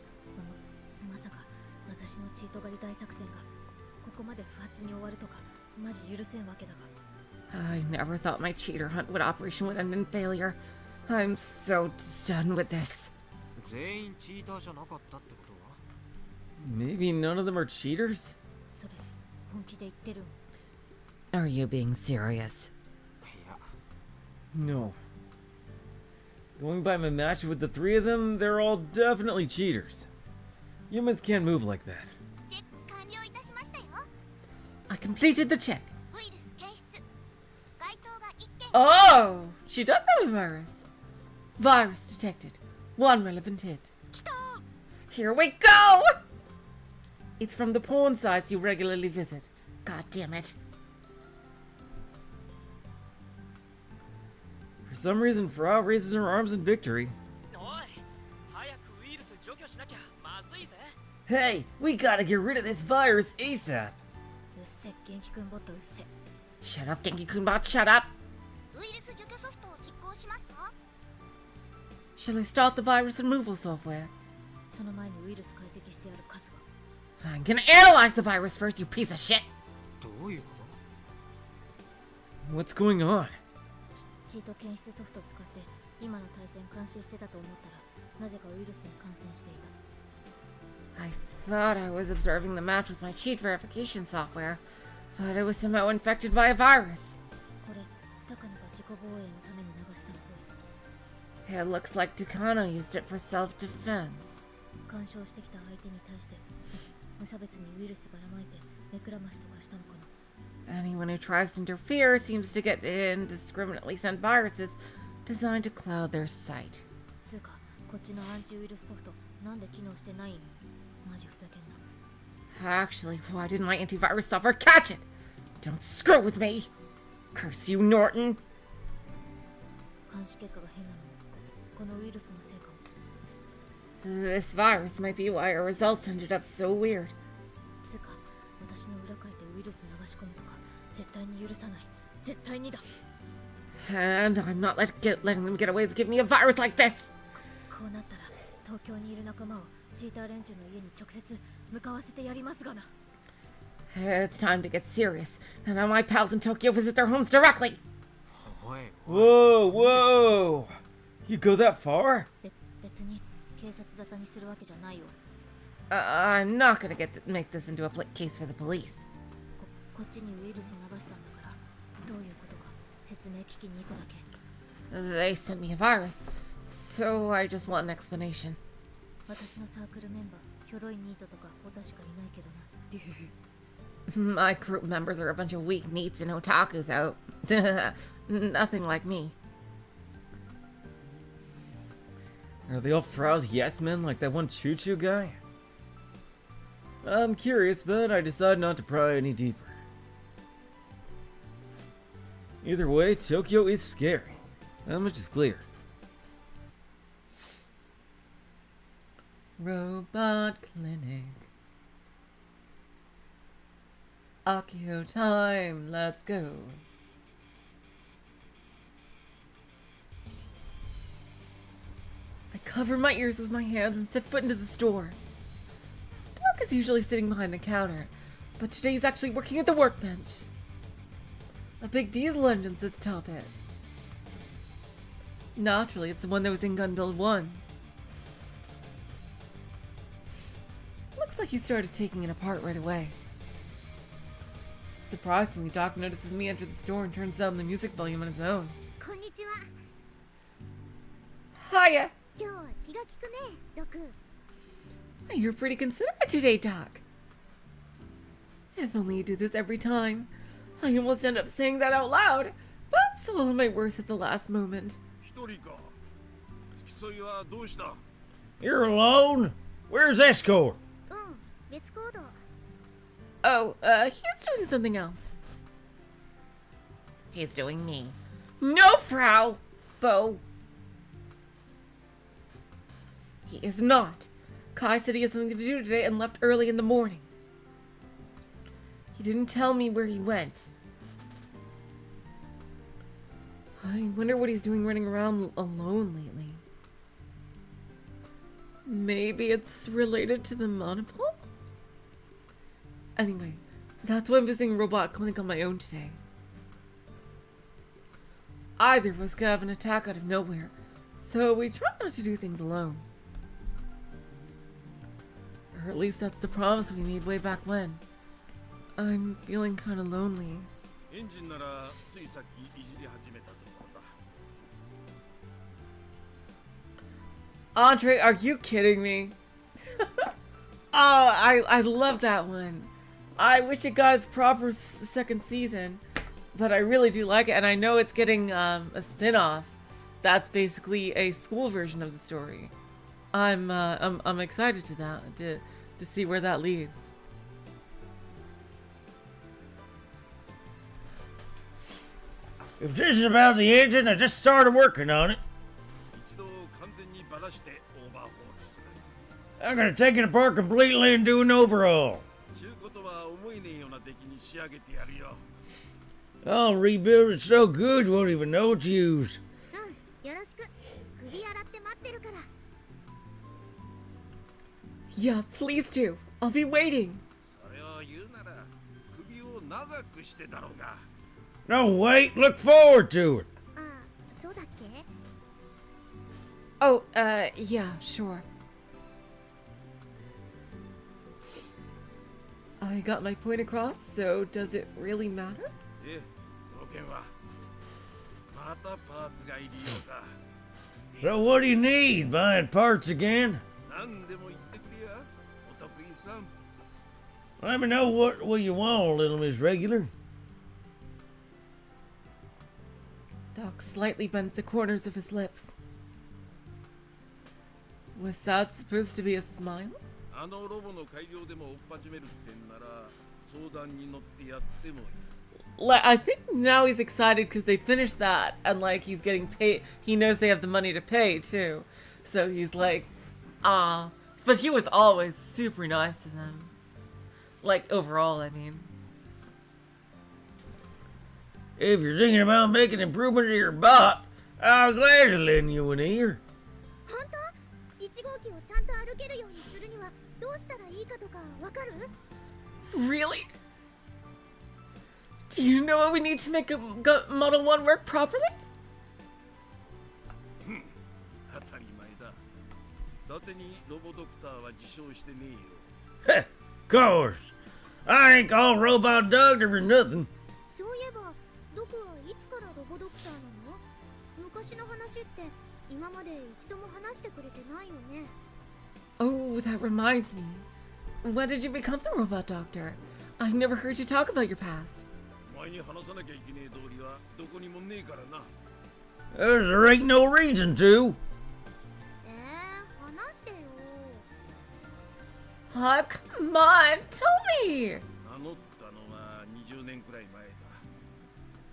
Speaker 5: まさか私のチート狩り大作戦がここまで不発に終わるとかマジ許せんわけだが
Speaker 1: I never thought my cheater hunt operation would end in failure. I'm so done with this.
Speaker 6: 全員チーターじゃなかったってことは
Speaker 2: Maybe none of them are cheaters?
Speaker 5: それ本気で言ってるん
Speaker 1: Are you being serious?
Speaker 6: いや
Speaker 2: No. Going by my match with the three of them, they're all definitely cheaters. Humans can't move like that.
Speaker 3: チェック完了いたしましたよ
Speaker 1: I completed the check.
Speaker 3: ウイルス検出該当が1件
Speaker 1: Oh, she does have a virus. Virus detected. One relevant hit. Here we go! It's from the porn sites you regularly visit. God damn it.
Speaker 2: For some reason, Frau raises her arms in victory.
Speaker 6: おい早くウイルス除去しなきゃまずいぜ
Speaker 2: Hey, we gotta get rid of this virus ASAP.
Speaker 5: うっせ元気くんボットうっせ
Speaker 1: Shut up, Genki-kun-bot, shut up!
Speaker 3: ウイルス除去ソフトを実行しますか
Speaker 1: Shall I start the virus removal software?
Speaker 5: その前にウイルス解析してやる数が
Speaker 1: I'm gonna analyze the virus first, you piece of shit!
Speaker 6: どういうこ
Speaker 2: What's going on?
Speaker 5: チート検出ソフトを使って今の対戦監視してたと思ったらなぜかウイルスに感染していた
Speaker 1: I thought I was observing the match with my cheat verification software, but it was somehow infected by a virus.
Speaker 5: これ高野が自己防衛のために流したっぽい
Speaker 1: It looks like Takano used it for self-defense.
Speaker 5: 干渉してきた相手に対して無差別にウイルスばらまいて目くらましとかしたのかな
Speaker 1: Anyone who tries to interfere seems to get indiscriminately sent viruses designed to cloud their sight.
Speaker 5: つうかこっちのアンチウイルスソフトなんで機能してないんマジふざけんな
Speaker 1: Actually, why didn't my antivirus software catch it? Don't screw with me! Curse you, Norton!
Speaker 5: 監視結果が変なのもこのウイルスのせいかも
Speaker 1: This virus might be why our results ended up so weird.
Speaker 5: つうか私の裏書いてウイルス流し込むとか絶対に許さない絶対にだ
Speaker 1: And I'm not letting them get away with giving me a virus like this!
Speaker 5: こうなったら東京にいる仲間をチーター連中の家に直接向かわせてやりますがな
Speaker 1: It's time to get serious, and all my pals in Tokyo visit their homes directly!
Speaker 6: おい
Speaker 2: Whoa, whoa! You go that far?
Speaker 5: 別に警察沙汰にするわけじゃないよ
Speaker 1: I'm not gonna make this into a case for the police.
Speaker 5: こっちにウイルス流したんだからどういうことか説明聞きに行くだけ
Speaker 1: They sent me a virus, so I just want an explanation.
Speaker 5: 私のサークルメンバーヒョロイニートとかオタしかいないけどな
Speaker 1: My group members are a bunch of weak neats and otaku, though. Nothing like me.
Speaker 2: Are they all Frau's yes men like that one choo-choo guy? I'm curious, but I decide not to pry any deeper. Either way, Tokyo is scary. That much is clear.
Speaker 1: Robot Clinic. Akio time, let's go. I covered my ears with my hands and set foot into the store. Doc is usually sitting behind the counter, but today he's actually working at the workbench. A big diesel engine sits atop it. Naturally, it's the one that was in Gun Build 1. Looks like he started taking it apart right away. Surprisingly, Doc notices me enter the store and turns down the music volume on his own.
Speaker 3: こんにちは。
Speaker 1: Hiya!
Speaker 3: 今日は気が利くね、ドク。
Speaker 1: You're pretty considerate today, Doc. If only you do this every time. I almost end up saying that out loud, but swallow my words at the last moment.
Speaker 4: 一人か。付き添いはどうした？
Speaker 2: You're alone? Where's Escort?
Speaker 3: うん、別行動。
Speaker 1: Oh, he's doing something else. He's doing me. No, Frau! Bo. He is not. Kai said he had something to do today and left early in the morning. He didn't tell me where he went. I wonder what he's doing running around alone lately. Maybe it's related to the monopole? Anyway, that's why I'm visiting Robot Clinic on my own today. Either of us could have an attack out of nowhere, so we try not to do things alone. Or at least that's the promise we made way back when. I'm feeling kinda lonely.
Speaker 4: エンジンならついさっきいじり始めたところだ。
Speaker 1: Andre, are you kidding me? Oh, I love that one. I wish it got its proper second season, but I really do like it, and I know it's getting a spin-off. That's basically a school version of the story. I'm excited to see where that leads.
Speaker 2: If this is about the engine, I just started working on it.
Speaker 4: 一度完全にばらしてオーバーホールする。
Speaker 2: I'm gonna take it apart completely and do an overhaul.
Speaker 4: ちゅうことは思いねえような出来に仕上げてやるよ。
Speaker 2: I'll rebuild it so good you won't even know it's used.
Speaker 3: うん、よろしく。首洗って待ってるから。
Speaker 1: Yeah, please do. I'll be waiting.
Speaker 4: それを言うなら首を長くしてだろうが。
Speaker 2: No, wait, look forward to it.
Speaker 3: ああ、そうだっけ？
Speaker 1: Oh, yeah, sure. I got my point across, so does it really matter?
Speaker 4: え、条件はまたパーツがいるようだ。
Speaker 2: So what do you need? Buying parts again?
Speaker 4: 何でも言ってくれや、お得意さん。
Speaker 2: Let me know what you want, little Miss Regular.
Speaker 1: Doc slightly bends the corners of his lips. Was that supposed to be a smile?
Speaker 4: あのロボの改良でも追っ始めるってんなら相談に乗ってやってもいい。
Speaker 1: I think now he's excited because they finished that, and like he's getting paid. He knows they have the money to pay too, so he's like, ah. But he was always super nice to them. Like overall, I mean.
Speaker 2: If you're thinking about making improvement to your bot, I'll gladly lend you an ear.
Speaker 3: 本当？1号機をちゃんと歩けるようにするにはどうしたらいいかとかわかる？
Speaker 1: Really? Do you know what we need to make Model 1 work properly?
Speaker 4: 当たり前だ。伊達にロボドクターは自称してねえよ。
Speaker 2: Heh, of course. I ain't called Robot Doctor for nothing.
Speaker 3: そういえばドクはいつからロボドクターなの？昔の話って今まで一度も話してくれてないよね。
Speaker 1: Oh, that reminds me. When did you become the robot doctor? I've never heard you talk about your past.
Speaker 4: お前に話さなきゃいけねえ道理はどこにもねえからな。
Speaker 2: There ain't no reason to.
Speaker 3: 話してよ。
Speaker 1: Come on, tell me.
Speaker 4: 名乗ったのは20年くらい前だ。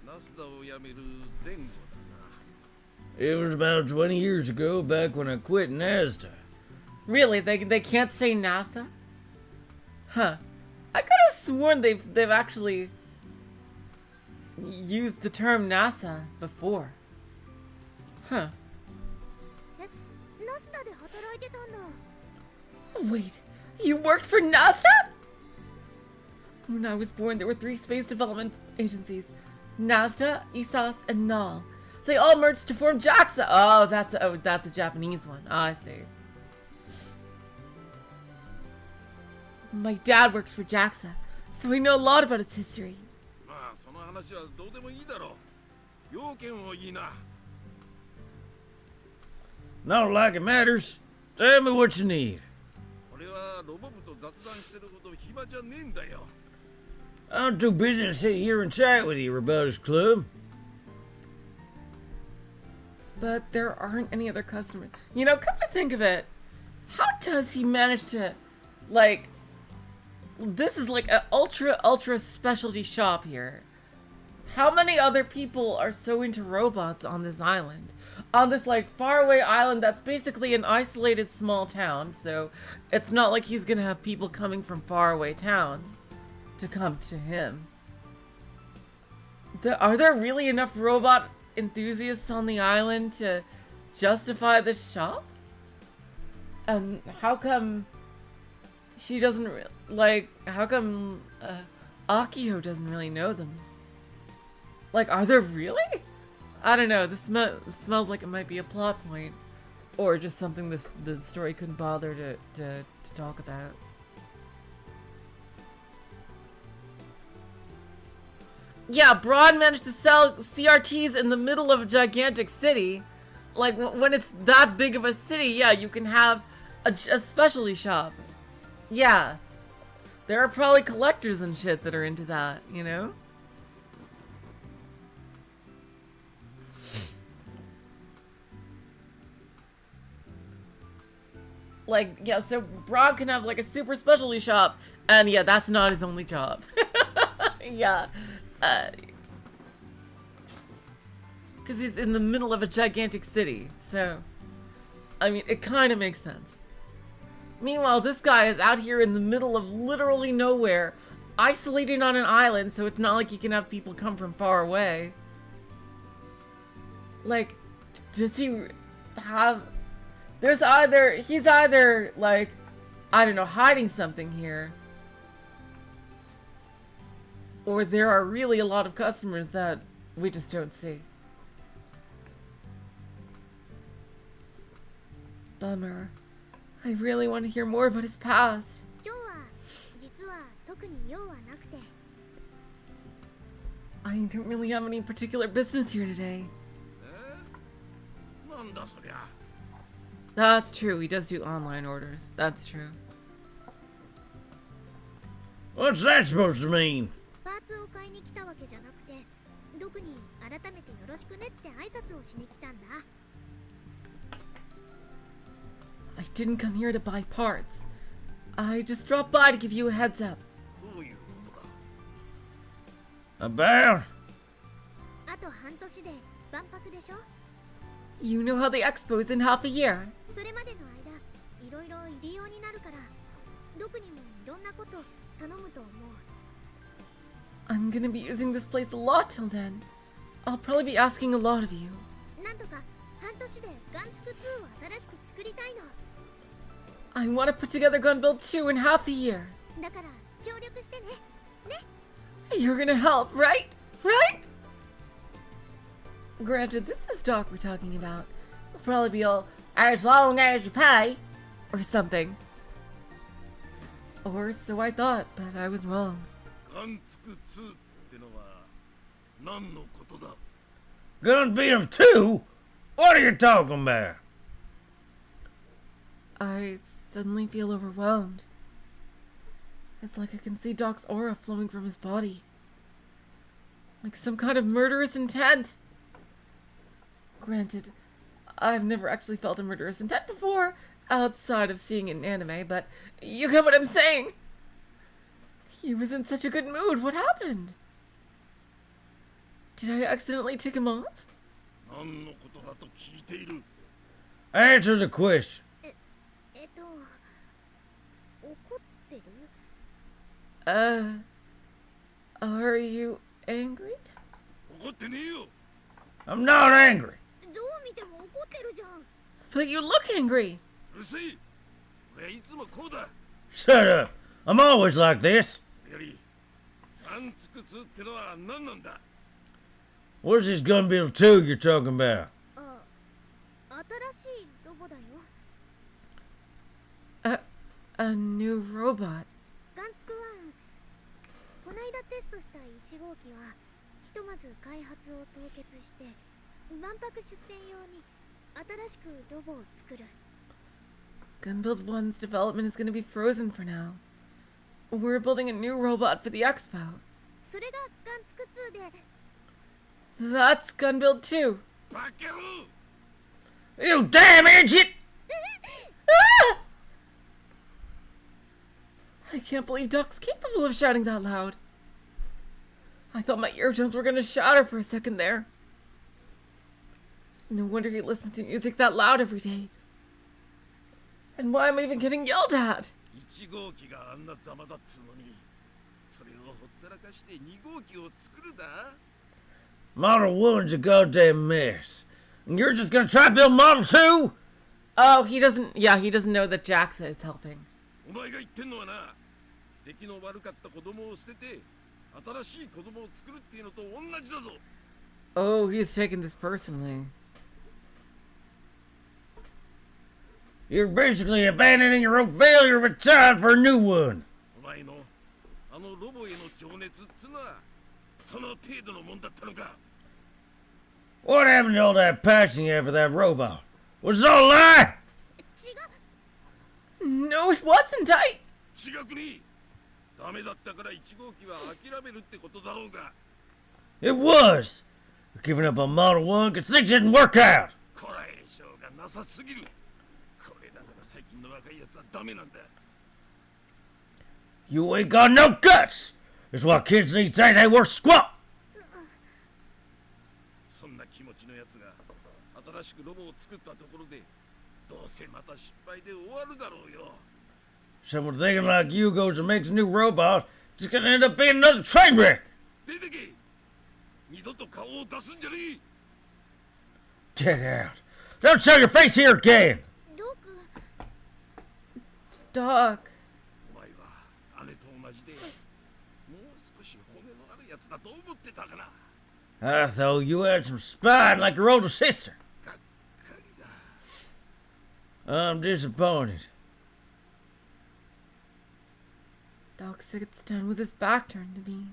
Speaker 4: ナスダを辞める前後だな。
Speaker 2: It was about 20 years ago, back when I quit NASDA.
Speaker 1: Really? They can't say NASA? Huh. I could have sworn they've actually used the term NASA before. Huh.
Speaker 3: ナスダで働いてたんだ。
Speaker 1: Wait, you worked for NASA? When I was born, there were 3 space development agencies. NASDA, ESOS, and NAL. They all merged to form JAXA. Oh, that's a Japanese one. I see. My dad works for JAXA, so we know a lot about its history.
Speaker 7: 話はどうでもいいだろう。要件をいいな。
Speaker 2: Not like it matters. Tell me what you need.
Speaker 7: 俺はロボ部と雑談してるほど暇じゃねえんだよ。
Speaker 2: I'm too busy to sit here and chat with you, Robotics Club.
Speaker 1: But there aren't any other customers. You know, come to think of it, how does he manage to, like, this is like an ultra specialty shop here. How many other people are so into robots on this island? On this, like, faraway island that's basically an isolated small town, so it's not like he's gonna have people coming from faraway towns to come to him. Are there really enough robot enthusiasts on the island to justify this shop? And how come she doesn't how come Akio doesn't really know them? Like, are there really? I don't know, this smells like it might be a plot point, or just something the story couldn't bother to talk about. Yeah, Braun managed to sell CRTs in the middle of a gigantic city. Like, when it's that big of a city, yeah, you can have a specialty shop. Yeah. There are probably collectors and shit that are into that, you know? Like, yeah, so Braun can have, like, a super specialty shop, and yeah, that's not his only job. Yeah. Because he's in the middle of a gigantic city, so, I mean, it kind of makes sense. Meanwhile, this guy is out here in the middle of literally nowhere, isolated on an island, so it's not like you can have people come from far away. Like, does he have... he's either, like, I don't know, hiding something here. Or there are really a lot of customers that we just don't see. Bummer. I really want to hear more about his past.
Speaker 3: 今日は実は特に用はなくて
Speaker 1: I don't really have any particular business here today.
Speaker 7: なんだそりゃ。
Speaker 1: That's true, he does do online orders. That's true.
Speaker 2: What's that supposed to mean?
Speaker 3: パーツを買いに来たわけじゃなくてドクに改めてよろしくねって挨拶をしに来たんだ
Speaker 1: I didn't come here to buy parts. I just dropped by to give you a heads up.
Speaker 7: どういうことだ。
Speaker 2: About?
Speaker 3: あと半年で万博でしょ
Speaker 1: You know how the expo is in half a year.
Speaker 3: それまでの間いろいろ入り用になるからドクにもいろんなこと頼むと思う
Speaker 1: I'm gonna be using this place a lot till then. I'll probably be asking a lot of you.
Speaker 3: なんとか半年でガンツク2を新しく作りたいの
Speaker 1: I want to put together Gun Build 2 in half a year.
Speaker 3: だから協力してね
Speaker 1: You're gonna help, right? Right? Granted, this is Doc we're talking about. It'll probably be all, as long as you pay, or something. Or so I thought, but I was wrong.
Speaker 7: ガンツク2ってのは何のことだ。
Speaker 2: Gun Build 2? What are you talking about?
Speaker 1: I suddenly feel overwhelmed. It's like I can see Doc's aura flowing from his body. Like some kind of murderous intent. Granted, I've never actually felt a murderous intent before, outside of seeing it in anime, but you get what I'm saying. He was in such a good mood. What happened? Did I accidentally tick him off?
Speaker 7: 何のことだと聞いている。
Speaker 2: Answer the question.
Speaker 3: 怒ってる
Speaker 1: Are you angry?
Speaker 7: 怒ってねえよ。
Speaker 2: I'm not angry.
Speaker 3: どう見ても怒ってるじゃん
Speaker 1: But you look angry.
Speaker 7: うるせえ。俺はいつもこうだ。
Speaker 2: Shut up. I'm always like this.
Speaker 7: それよりガンツク2ってのは何なんだ。
Speaker 2: What's this Gun Build 2 you're talking about?
Speaker 3: 新しいロボだよ
Speaker 1: A new robot.
Speaker 3: ガンツク1こないだテストした1号機はひとまず開発を凍結して万博出展用に新しくロボを作る。
Speaker 1: Gunbuild 1's development is going to be frozen for now. We're building a new robot for the expo.
Speaker 3: それがガンツク2で
Speaker 1: That's Gunbuild 2.
Speaker 7: バカ野郎
Speaker 2: You damn idiot!
Speaker 1: Ah! I can't believe Doc's capable of shouting that loud. I thought my eardrums were going to shatter for a second there. No wonder he listens to music that loud every day. And why am I even getting yelled at?
Speaker 7: 1号機があんなざまだっつうのにそれをほったらかして2号機を作るだ
Speaker 2: Model 1's a goddamn mess. And you're just gonna try to build Model 2?
Speaker 1: Oh, he doesn't know that Jaxa is helping.
Speaker 7: お前が言ってんのはな出来の悪かった子供を捨てて新しい子供を作るっていうのと同じだぞ
Speaker 1: Oh, he's taking this personally.
Speaker 2: You're basically abandoning your own failure of a child for a new one.
Speaker 7: お前のあのロボへの情熱っつうのはその程度のもんだったのか
Speaker 2: What happened to all that passion you had for that robot? Was it all a lie?
Speaker 3: 違う
Speaker 1: No, it wasn't.
Speaker 7: 違くねダメだったから1号機は諦めるってことだろうが
Speaker 2: It was. You're giving up on Model 1 because things didn't work out.
Speaker 7: こらえ性がなさすぎるこれだから最近の若いやつはダメなんだ
Speaker 2: You ain't got no guts. That's why kids these days ain't worth squat.
Speaker 7: そんな気持ちのやつが新しくロボを作ったところでどうせまた失敗で終わるだろうよ
Speaker 2: Someone thinking like you goes and makes a new robot, just gonna end up being another train wreck.
Speaker 7: 出てけ二度と顔を出すんじゃねえ
Speaker 2: Get out. Don't show your face here again.
Speaker 3: ロク
Speaker 1: Doc.
Speaker 7: お前は姉と同じでもう少し骨のあるやつだと思ってたかな
Speaker 2: I thought you had some spine like your older sister.
Speaker 7: がっかりだ
Speaker 2: I'm disappointed.
Speaker 1: Doc sits down with his back turned to me.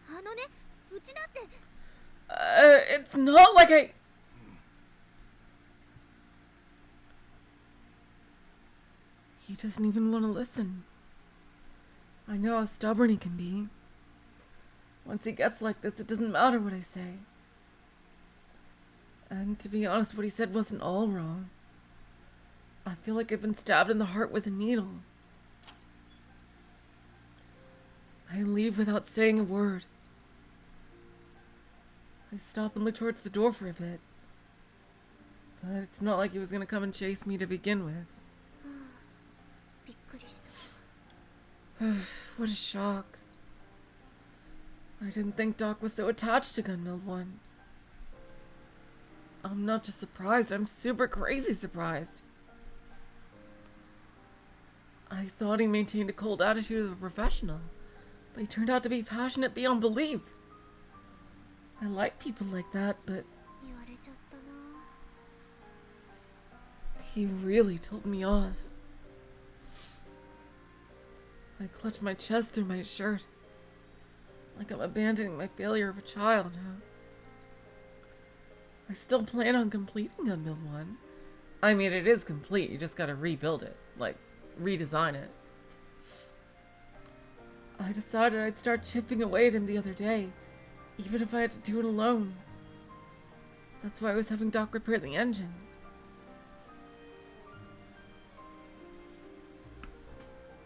Speaker 3: あのねうちだって
Speaker 1: It's not like I... He doesn't even want to listen. I know how stubborn he can be. Once he gets like this, it doesn't matter what I say. And to be honest, what he said wasn't all wrong. I feel like I've been stabbed in the heart with a needle. I leave without saying a word. I stop and look towards the door for a bit. But it's not like he was gonna come and chase me to begin with.
Speaker 3: びっくりした
Speaker 1: What a shock. I didn't think Doc was so attached to Gunbuild 1. I'm not just surprised, I'm super crazy surprised. I thought he maintained a cold attitude of a professional, but he turned out to be passionate beyond belief. I like people like that, but
Speaker 3: 言われちゃったな
Speaker 1: he really told me off. I clutch my chest through my shirt, like I'm abandoning my failure of a child now. I still plan on completing Gunbuild 1. I mean, it is complete, you just gotta rebuild it, like, redesign it. I decided I'd start chipping away at him the other day, even if I had to do it alone. That's why I was having Doc repair the engine.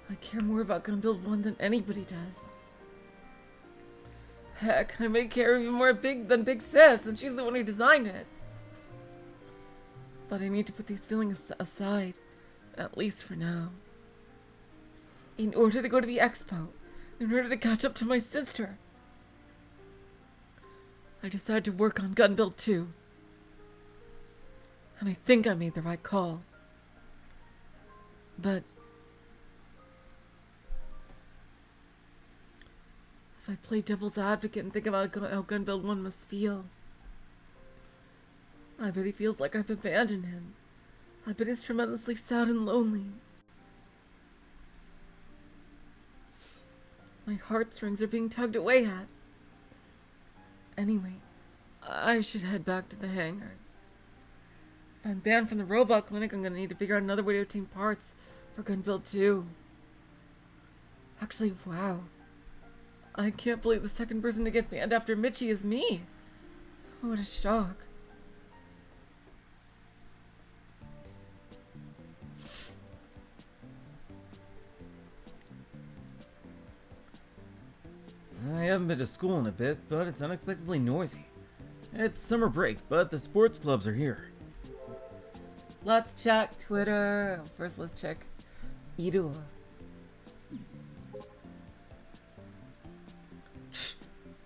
Speaker 1: I care more about Gunbuild 1 than anybody does. Heck, I may care even more than Big Sis, and she's the one who designed it. But I need to put these feelings aside, at least for now. In order to go to the expo, in order to catch up to my sister, I decided to work on Gunbuild 2. And I think I made the right call. But if I play devil's advocate and think about how Gunbuild 1 must feel, I bet he feels like I've abandoned him. I bet he's tremendously sad and lonely. My heartstrings are being tugged away at. Anyway, I should head back to the hangar. If I'm banned from the robot clinic, I'm gonna need to figure out another way to obtain parts for Gunbuild 2. Actually, wow. I can't believe the second person to get banned after Michi is me. What a shock.
Speaker 2: I haven't been to school in a bit, but it's unexpectedly noisy. It's summer break, but the sports clubs are here.
Speaker 1: Let's check Twitter. First, let's check Iru.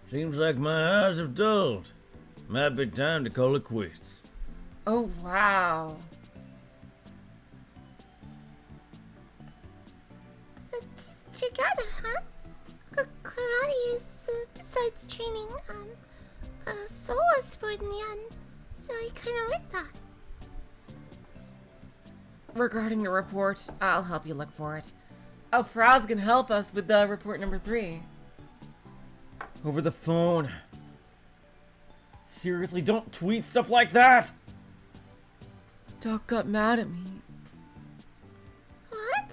Speaker 2: Seems like my eyes have dulled. Might be time to call it quits.
Speaker 1: Oh, wow.
Speaker 3: Together, huh? Karate is, besides training, a solo sport in the end, so I kinda like that.
Speaker 1: Regarding the report, I'll help you look for it. Oh, Frau's gonna help us with the report number 3.
Speaker 2: Over the phone. Seriously, don't tweet stuff like that!
Speaker 1: Doc got mad at me.
Speaker 3: What?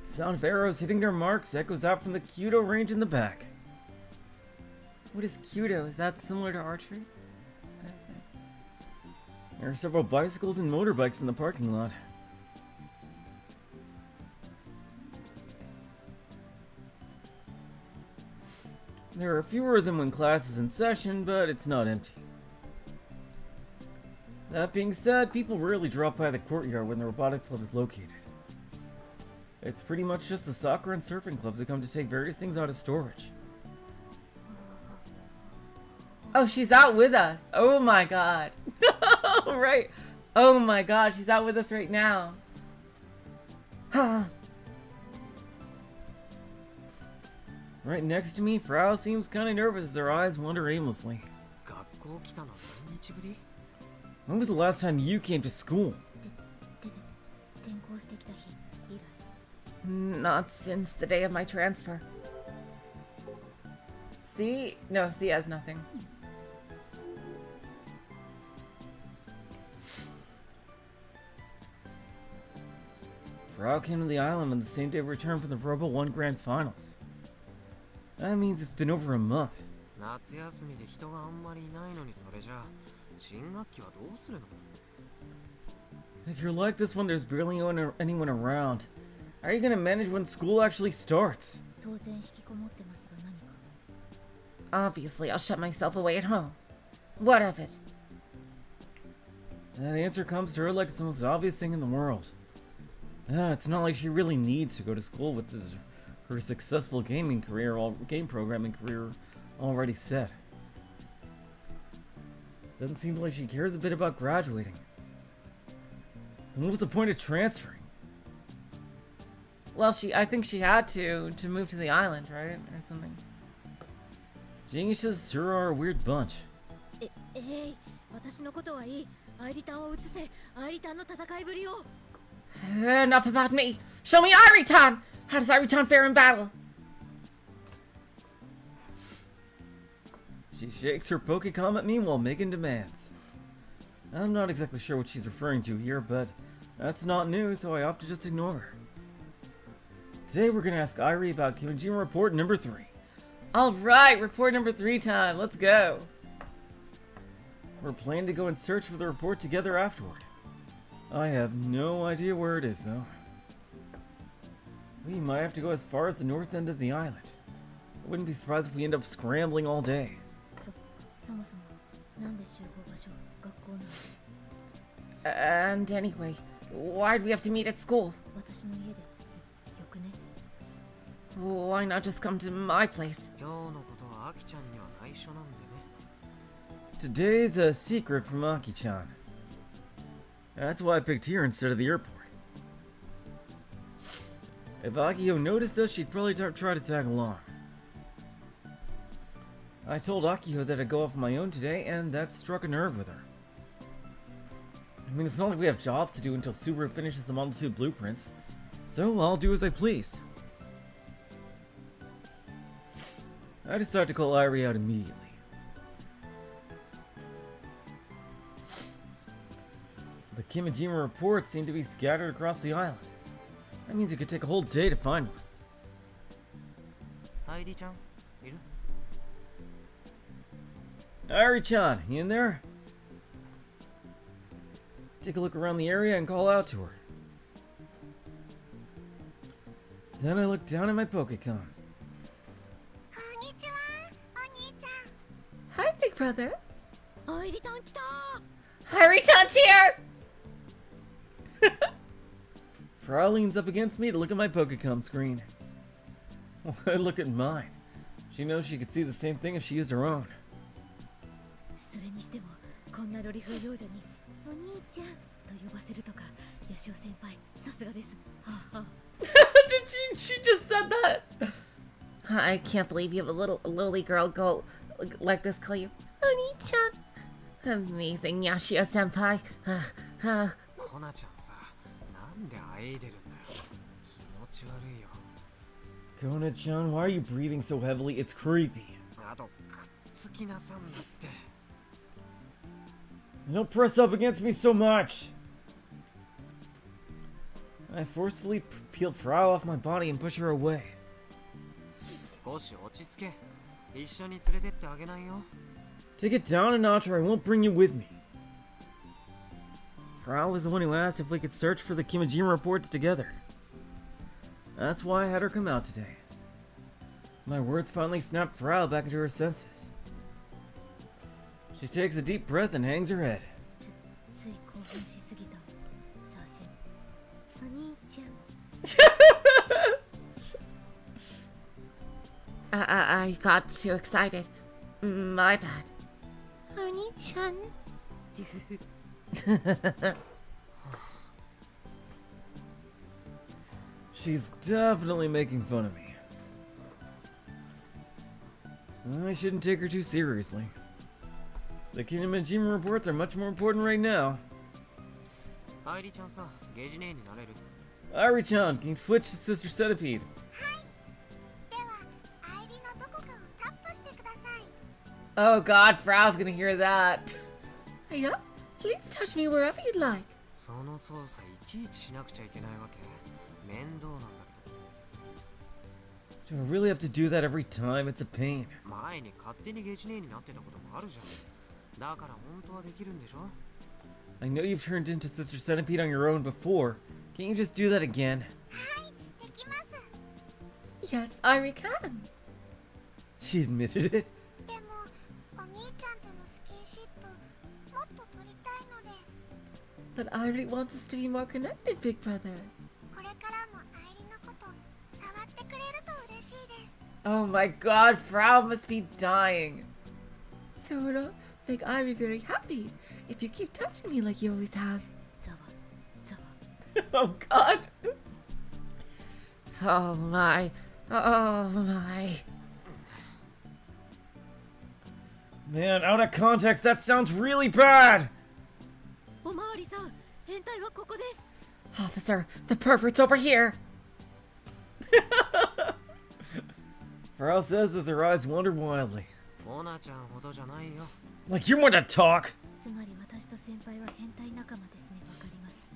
Speaker 2: Sound of arrows hitting their marks echoes out from the Kyudo range in the back.
Speaker 1: What is Kyudo? Is that similar to archery?
Speaker 2: There are several bicycles and motorbikes in the parking lot. There are fewer of them when class is in session, but it's not empty. That being said, people rarely drop by the courtyard when the robotics club is located. It's pretty much just the soccer and surfing clubs that come to take various things out of storage.
Speaker 1: Oh, she's out with us. Oh my god. Right. Oh my god, she's out with us right now.
Speaker 2: Right next to me, Frau seems kind of nervous as her eyes wander aimlessly.
Speaker 6: 学校来たの何日ぶり？
Speaker 2: When was the last time you came to school?
Speaker 5: 転校してきた日以来。
Speaker 1: Not since the day of my transfer. C? No, C has nothing.
Speaker 2: Frau came to the island on the same day we returned from the Robo 1 Grand Finals. That means it's been over a month.
Speaker 6: 夏休みで人があんまりいないのにそれじゃあ新学期はどうするの？
Speaker 2: If you're like this when there's barely anyone around, how are you gonna manage when school actually starts?
Speaker 5: 当然引きこもってますが何か。
Speaker 1: Obviously, I'll shut myself away at home. What of it?
Speaker 2: That answer comes to her like it's the most obvious thing in the world. It's not like she really needs to go to school with her successful game programming career already set. Doesn't seem like she cares a bit about graduating. Then what was the point of transferring?
Speaker 1: Well, I think she had to move to the island, right? Or something.
Speaker 2: Geniuses sure are a weird bunch.
Speaker 5: 私のことはいい。アイリタンを移せ。アイリタンの戦いぶりを。
Speaker 1: Enough about me! Show me Iritan! How does Iritan fare in battle?
Speaker 2: She shakes her Pokécom at me while making demands. I'm not exactly sure what she's referring to here, but that's not new, so I opt to just ignore her. Today we're gonna ask Irie about Kimijima Report number 3.
Speaker 1: Alright, report number 3 time. Let's go.
Speaker 2: We're planning to go and search for the report together afterward. I have no idea where it is, though. We might have to go as far as the north end of the island. I wouldn't be surprised if we end up scrambling all day.
Speaker 5: そもそもなんで集合場所学校なの？
Speaker 1: And anyway, why'd we have to meet at school?
Speaker 5: 私の家でよくね。
Speaker 1: Why not just come to my place?
Speaker 6: 今日のことはアキちゃんには内緒なんでね。
Speaker 2: Today's a secret from Aki-chan. That's why I picked here instead of the airport. If Akio noticed us, she'd probably try to tag along. I told Akio that I'd go off on my own today, and that struck a nerve with her. I mean, it's not like we have jobs to do until Subaru finishes the Model 2 blueprints. So I'll do as I please. I decide to call Irie out immediately. The Kimijima reports seem to be scattered across the island. That means it could take a whole day to find one.
Speaker 6: アイリちゃんいる？
Speaker 2: Irie-chan, you in there? Take a look around the area and call out to her. Then I look down at my Pokecon.
Speaker 1: Hi, big brother.
Speaker 5: アイリタン来た
Speaker 1: Harry-chan's here!
Speaker 2: Frau leans up against me to look at my Pokecom screen. Why look at mine? She knows she could see the same thing if she used her own.
Speaker 5: それにしてもこんなロリ風幼女にお兄ちゃんと呼ばせるとかヤシオ先輩さすがですはあはあ
Speaker 1: Did she just said that? I can't believe you have a little lowly girl go like this call you Oni-chan. Amazing, Yashio senpai.
Speaker 6: コナちゃんさ、なんであえいでるんだよ。気持ち悪いよ。
Speaker 2: Kona-chan, why are you breathing so heavily? It's creepy.
Speaker 6: あとくっつきなさんだって。
Speaker 2: Don't press up against me so much! I forcefully peeled Frau off my body and pushed her away.
Speaker 6: 少し落ち着け。一緒に連れてってあげないよ。
Speaker 2: Take it down a notch or I won't bring you with me. Frau was the one who asked if we could search for the Kimijima reports together. That's why I had her come out today. My words finally snapped Frau back into her senses. She takes a deep breath and hangs her head.
Speaker 5: つい興奮しすぎたさあせんお兄ちゃん
Speaker 1: I got too excited. My bad. Oni-chan.
Speaker 2: She's definitely making fun of me. I shouldn't take her too seriously. The Kimijima reports are much more important right now.
Speaker 6: アイリちゃんさ、ゲージネーになれる？
Speaker 2: Irie-chan, can you switch to Sister Centipede?
Speaker 1: Oh god, Frau's gonna hear that. Yeah, please touch me wherever you'd like.
Speaker 6: その操作いちいちしなくちゃいけないわけ。面倒なんだけど。
Speaker 2: Do I really have to do that every time? It's a pain.
Speaker 6: 前に勝手にゲージネーになってたこともあるじゃん。だから本当はできるんでしょ？
Speaker 2: I know you've turned into Sister Centipede on your own before. Can't you just do that again?
Speaker 1: Yes, Irie can.
Speaker 2: She admitted it.
Speaker 1: But Irie wants us to be more connected, big brother. Oh my god, Frau must be dying. So it'll make Irie very happy if you keep touching me like you always have.
Speaker 5: ざわざわ
Speaker 1: Oh god. Oh my. Oh my.
Speaker 2: Man, out of context, that sounds really bad!
Speaker 5: おまわりさん変態はここです
Speaker 1: Officer, the pervert's over here.
Speaker 2: Frau says as her eyes wander wildly.
Speaker 6: コナちゃんほどじゃないよ。
Speaker 2: Like you want to talk!
Speaker 5: つまり私と先輩は変態仲間ですねわかります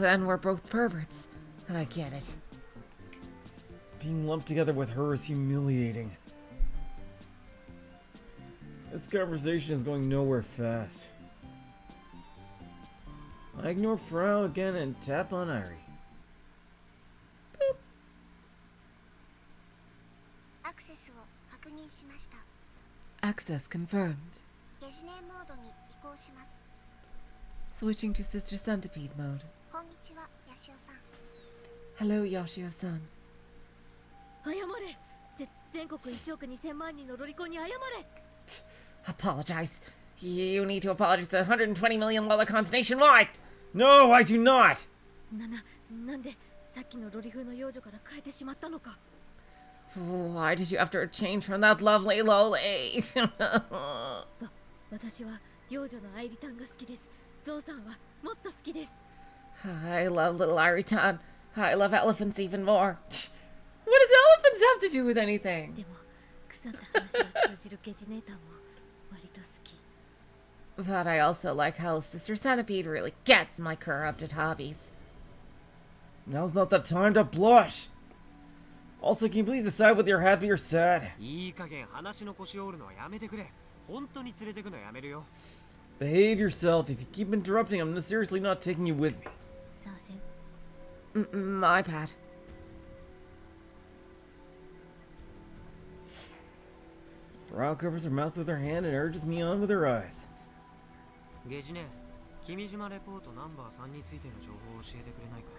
Speaker 1: Then we're both perverts. I get it.
Speaker 2: Being lumped together with her is humiliating. This conversation is going nowhere fast. I ignore Frau again and tap on Irie.
Speaker 1: Access confirmed. Switching to Sister Centipede mode. Hello, Yoshio-san.
Speaker 5: 謝れ全国1億2000万人のロリコンに謝れ
Speaker 1: Apologize. You need to apologize to 120 million Lollicons nationwide.
Speaker 2: No, I do not!
Speaker 5: なんでさっきのロリ風の幼女から変えてしまったのか
Speaker 1: Why did you have to change from that lovely lolly?
Speaker 5: 私は幼女のアイリタンが好きですゾウさんはもっと好きです。
Speaker 1: I love little Aritan. I love elephants even more. What does elephants have to do with anything?
Speaker 5: でも腐った話が通じるゲジネーターも割と好き。
Speaker 1: But I also like how Sister Centipede really gets my corrupted hobbies.
Speaker 2: Now's not the time to blush. Also, can you please decide whether you're happy or sad?
Speaker 6: いい加減話の腰を折るのはやめてくれ。本当に連れてくのやめるよ。
Speaker 2: Behave yourself. If you keep interrupting, I'm seriously not taking you with me.
Speaker 5: さあせん。
Speaker 1: My bad.
Speaker 2: Frau covers her mouth with her hand and urges me on with her eyes.
Speaker 6: ゲジネ、君島レポートナンバー3についての情報を教えてくれないか。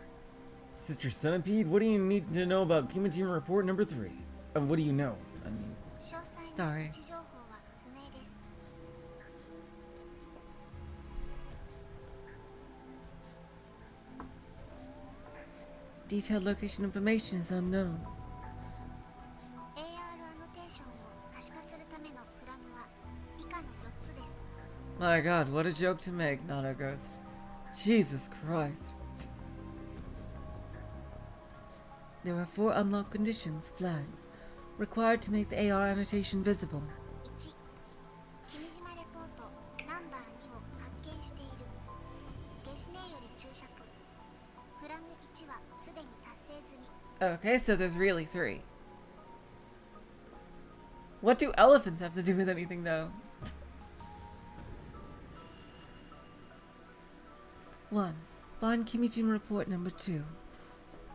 Speaker 2: Sister Centipede, what do you need to know about Kimijima Report number 3? What do you know? I mean,
Speaker 3: 詳細
Speaker 1: Sorry.
Speaker 3: な位置情報は不明です。
Speaker 1: Detailed location information is unknown.
Speaker 3: AR アノテーションを可視化するためのフラグは以下の4つです。
Speaker 1: My god, what a joke to make, not a ghost. Jesus Christ. There are 4 unlocked conditions, flags, required to make the AR annotation visible.
Speaker 3: 1、君島レポートナンバー2を発見している。ゲジネより注釈。フラグ1はすでに達成済み。
Speaker 1: Okay, so there's really 3. What do elephants have to do with anything, though? 1. Find Kimijin report number 2.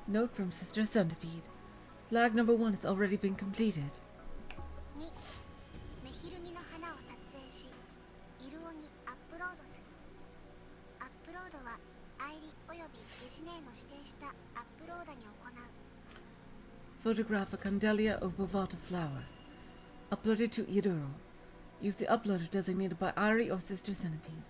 Speaker 1: Note from Sister Centipede. Flag number 1 has already been completed.
Speaker 3: 2、メヒルギの花を撮影し、イルオにアップロードする。アップロードはアイリおよびゲジネの指定したアップローダに行う。
Speaker 1: Photograph a Candelia obovata flower. Upload it to Iruro. Use the uploader designated by Ari or Sister Centipede.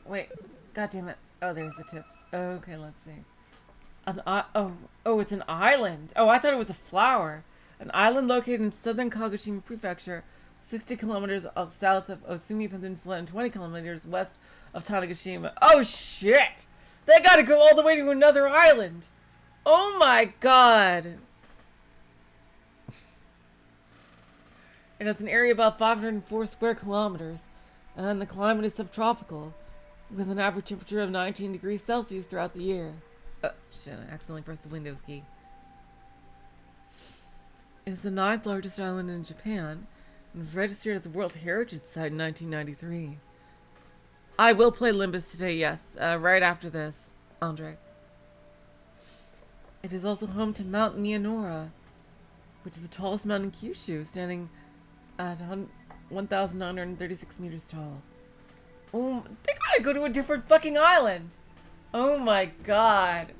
Speaker 1: Wait, god damn it. Oh, there's the tips. Okay, let's see. It's an island. Oh, I thought it was a flower. An island located in southern Kagoshima Prefecture, 60 kilometers south of Osumi Peninsula and 20 kilometers west of Tanegashima. Oh shit! They gotta go all the way to another island! Oh my god! It has an area about 504 square kilometers, and the climate is subtropical, with an average temperature of 19 degrees Celsius throughout the year. Oh shit, I accidentally pressed the Windows key. It is the 9th largest island in Japan, and was registered as a World Heritage Site in 1993. I will play Limbus today, yes, right after this, Andre. It is also home to Mount Myanora, which is the tallest mountain in Kyushu, standing at 1,936 meters tall. Oh, they gotta go to a different fucking island! Oh my god.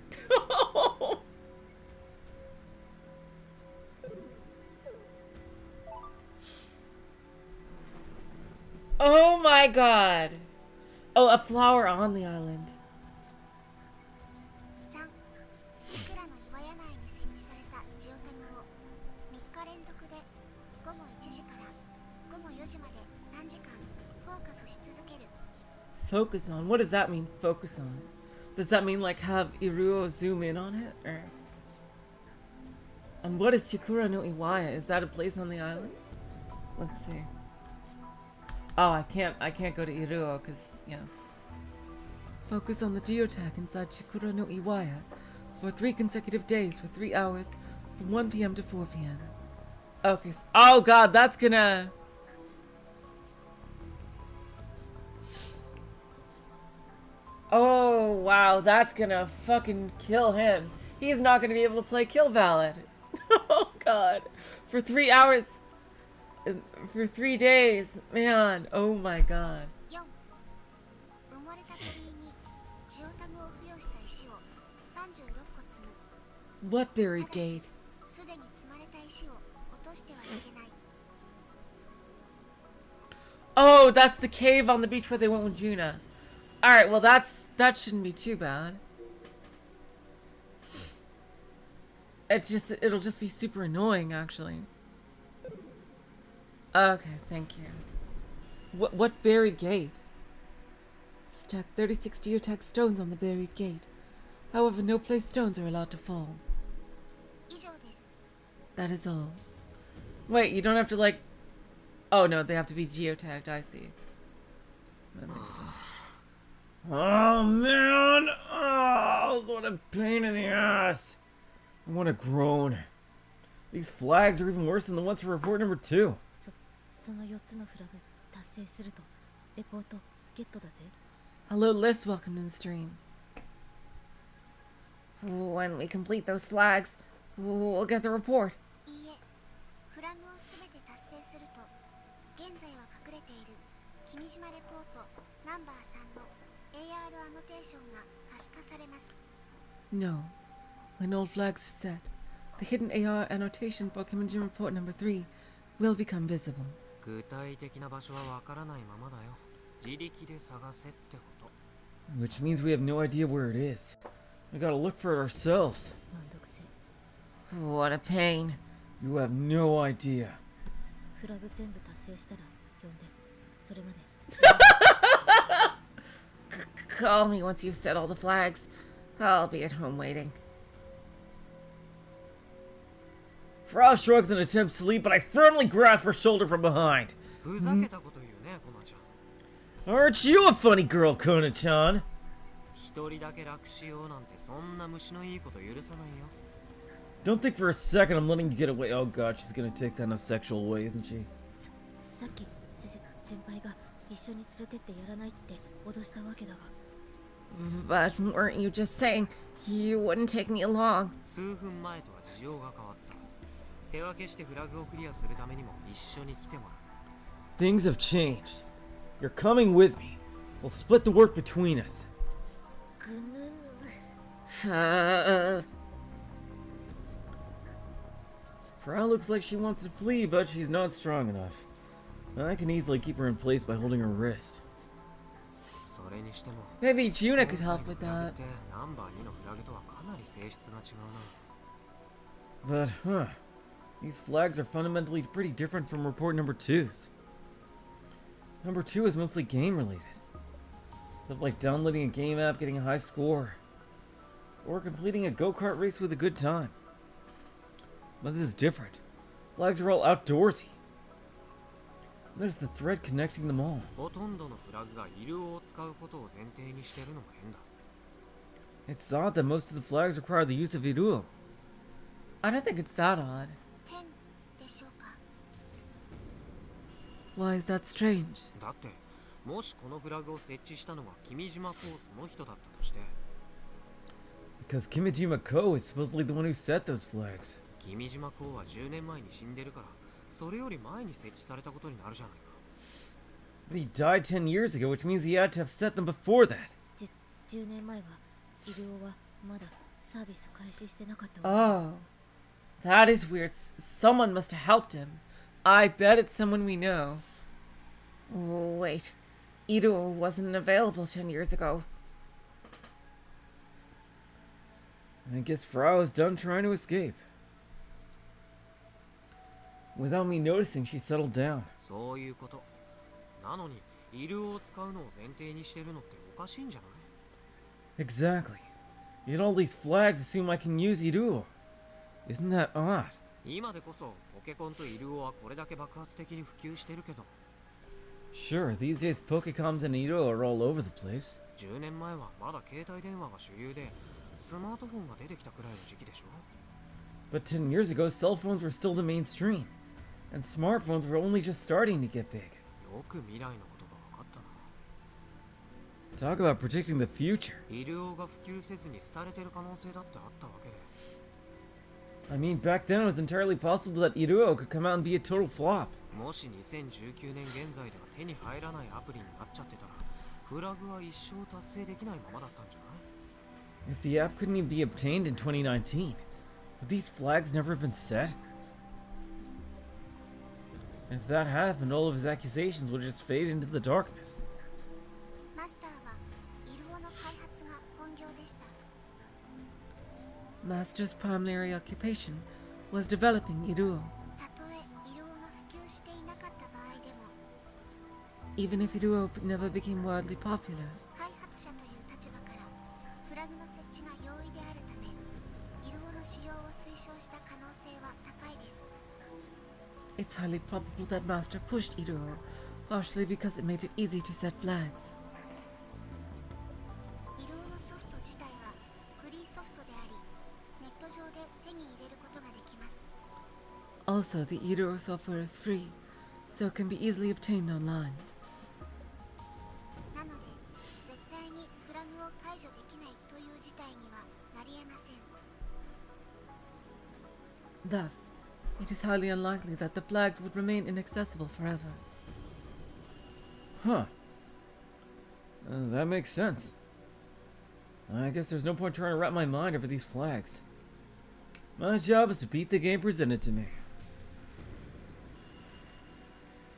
Speaker 1: Oh my god. Oh, a flower on the island.
Speaker 3: 3、チクラの岩屋内に設置されたジオタグを3日連続で午後1時から午後4時まで3時間フォーカスし続ける。
Speaker 1: Focus on? What does that mean, focus on? Does that mean like have Iruo zoom in on it? Or... And what is Chikura no Iwaya? Is that a place on the island? Let's see. Oh, I can't go to Iruo because, yeah. Focus on the geotag inside Chikura no Iwaya for 3 consecutive days for 3 hours from 1 p.m. to 4 p.m. Okay, so, oh god, that's gonna... Oh, wow, that's gonna fucking kill him. He's not gonna be able to play Kill Ballad. Oh god. For 3 hours. For 3 days. Man, oh my god.
Speaker 3: 4、埋もれた鳥居にジオタグを付与した石を36個積む。
Speaker 1: What
Speaker 3: た
Speaker 1: buried
Speaker 3: だし
Speaker 1: gate?
Speaker 3: すでに積まれた石を落としてはいけない。
Speaker 1: Oh, that's the cave on the beach where they went with Juna. Alright, well that shouldn't be too bad. It'll just be super annoying, actually. Okay, thank you. What buried gate? Stack 36 geotag stones on the buried gate. However, no place stones are allowed to fall.
Speaker 3: 以上です。
Speaker 1: That is all. Wait, you don't have to like... Oh no, they have to be geotagged, I see. That makes sense.
Speaker 2: Oh man! Oh, what a pain in the ass! I want to groan. These flags are even worse than the ones for report number 2.
Speaker 5: その4つのフラグ達成するとレポートゲットだぜ。
Speaker 1: Hello, Liz. Welcome to the stream. When we complete those flags, we'll get the report.
Speaker 3: いいえ、フラグをすべて達成すると、現在は隠れている君島レポートナンバー3の AR アノテーションが可視化されます。
Speaker 1: No. When all flags are set, the hidden AR annotation for Kimijin Report number 3 will become visible.
Speaker 6: 具体的な場所はわからないままだよ。自力で探せってこと。
Speaker 2: Which means we have no idea where it is. We gotta look for it ourselves.
Speaker 5: めんどくせえ。
Speaker 1: What a pain.
Speaker 2: You have no idea.
Speaker 5: フラグ全部達成したら呼んで。それまで。
Speaker 1: Call me once you've set all the flags. I'll be at home waiting.
Speaker 2: Frau shrugs and attempts to leave, but I firmly grasp her shoulder from behind.
Speaker 6: ふざけたこと言うね、コナちゃん。
Speaker 2: Aren't you a funny girl, Kona-chan?
Speaker 6: 一人だけ楽しようなんてそんな虫のいいこと許さないよ。
Speaker 2: Don't think for a second I'm letting you get away. Oh god, she's gonna take that in a sexual way, isn't she?
Speaker 5: さっき先輩が一緒に連れてってやらないって脅したわけだが。
Speaker 1: But weren't you just saying you wouldn't take me along?
Speaker 6: 数分前とは事情が変わった。手分けしてフラグをクリアするためにも一緒に来てもらう。
Speaker 2: Things have changed. You're coming with me. We'll split the work between us.
Speaker 5: ぐぬぬ。
Speaker 2: Frau looks like she wants to flee, but she's not strong enough. I can easily keep her in place by holding her wrist.
Speaker 6: それにしても
Speaker 1: Maybe Juna could help with
Speaker 6: フラグ
Speaker 1: that.
Speaker 6: ってナンバー2のフラグとはかなり性質が違うな。
Speaker 2: But, these flags are fundamentally pretty different from report number 2's. Number 2 is mostly game related. Stuff like downloading a game app, getting a high score, or completing a go-kart race with a good time. But this is different. Flags are all outdoorsy. There's the thread connecting them all.
Speaker 6: ほとんどのフラグがイルオを使うことを前提にしてるのも変だ。
Speaker 2: It's odd that most of the flags require the use of Iruo.
Speaker 1: I don't think it's that odd.
Speaker 3: 変でしょうか。
Speaker 1: Why is that strange?
Speaker 6: だってもしこのフラグを設置したのが君島コースの人だったとして、
Speaker 2: Because Kimijima Ko is supposedly the one who set those flags.
Speaker 6: 君島コーは10年前に死んでるから、それより前に設置されたことになるじゃないか。
Speaker 2: But he died 10 years ago, which means he had to have set them before that.
Speaker 5: 10年前はイルオはまだサービス開始してなかったわ。
Speaker 1: Oh. That is weird. Someone must have helped him. I bet it's someone we know. Oh, wait. Ido wasn't available 10 years ago.
Speaker 2: I guess Frau is done trying to escape. Without me noticing, she settled down.
Speaker 6: そういうこと。なのにイルオを使うのを前提にしてるのっておかしいんじゃない？
Speaker 2: Exactly. Yet all these flags assume I can use Iruo. Isn't that odd?
Speaker 6: 今でこそポケコンとイルオはこれだけ爆発的に普及してるけど、
Speaker 2: Sure, these days Pokecoms and Iruo are all over the place.
Speaker 6: 10年前はまだ携帯電話が主流でスマートフォンが出てきたくらいの時期でしょ。
Speaker 2: But 10 years ago, cell phones were still the mainstream. And smartphones were only just starting to get big.
Speaker 6: よく未来のことが分かったな。
Speaker 2: Talk about predicting the future.
Speaker 6: イルオが普及せずに廃れてる可能性だってあったわけで。
Speaker 2: I mean, back then it was entirely possible that Iruo could come out and be a total flop.
Speaker 6: もし2019年現在では手に入らないアプリになっちゃってたら、フラグは一生達成できないままだったんじゃない？
Speaker 2: If the app couldn't even be obtained in 2019, would these flags never have been set? If that happened, all of his accusations would just fade into the darkness.
Speaker 3: マスターはイルオの開発が本業でした。
Speaker 1: Master's primary occupation was developing Iruo.
Speaker 3: たとえイルオが普及していなかった場合でも、
Speaker 1: Even if Iruo never became widely popular,
Speaker 3: 開発者という立場からフラグの設置が容易であるため、イルオの使用を推奨した可能性は高いです。
Speaker 1: it's highly probable that Master pushed Iruo, partially because it made it easy to set flags.
Speaker 3: イルオのソフト自体はフリーソフトであり、ネット上で手に入れることができます。
Speaker 1: Also, the Iruo software is free, so it can be easily obtained online.
Speaker 3: なので、絶対にフラグを解除できないという事態にはなり得ません。
Speaker 1: Thus, it is highly unlikely that the flags would remain inaccessible forever.
Speaker 2: Huh. That makes sense. I guess there's no point trying to wrap my mind over these flags. My job is to beat the game presented to me.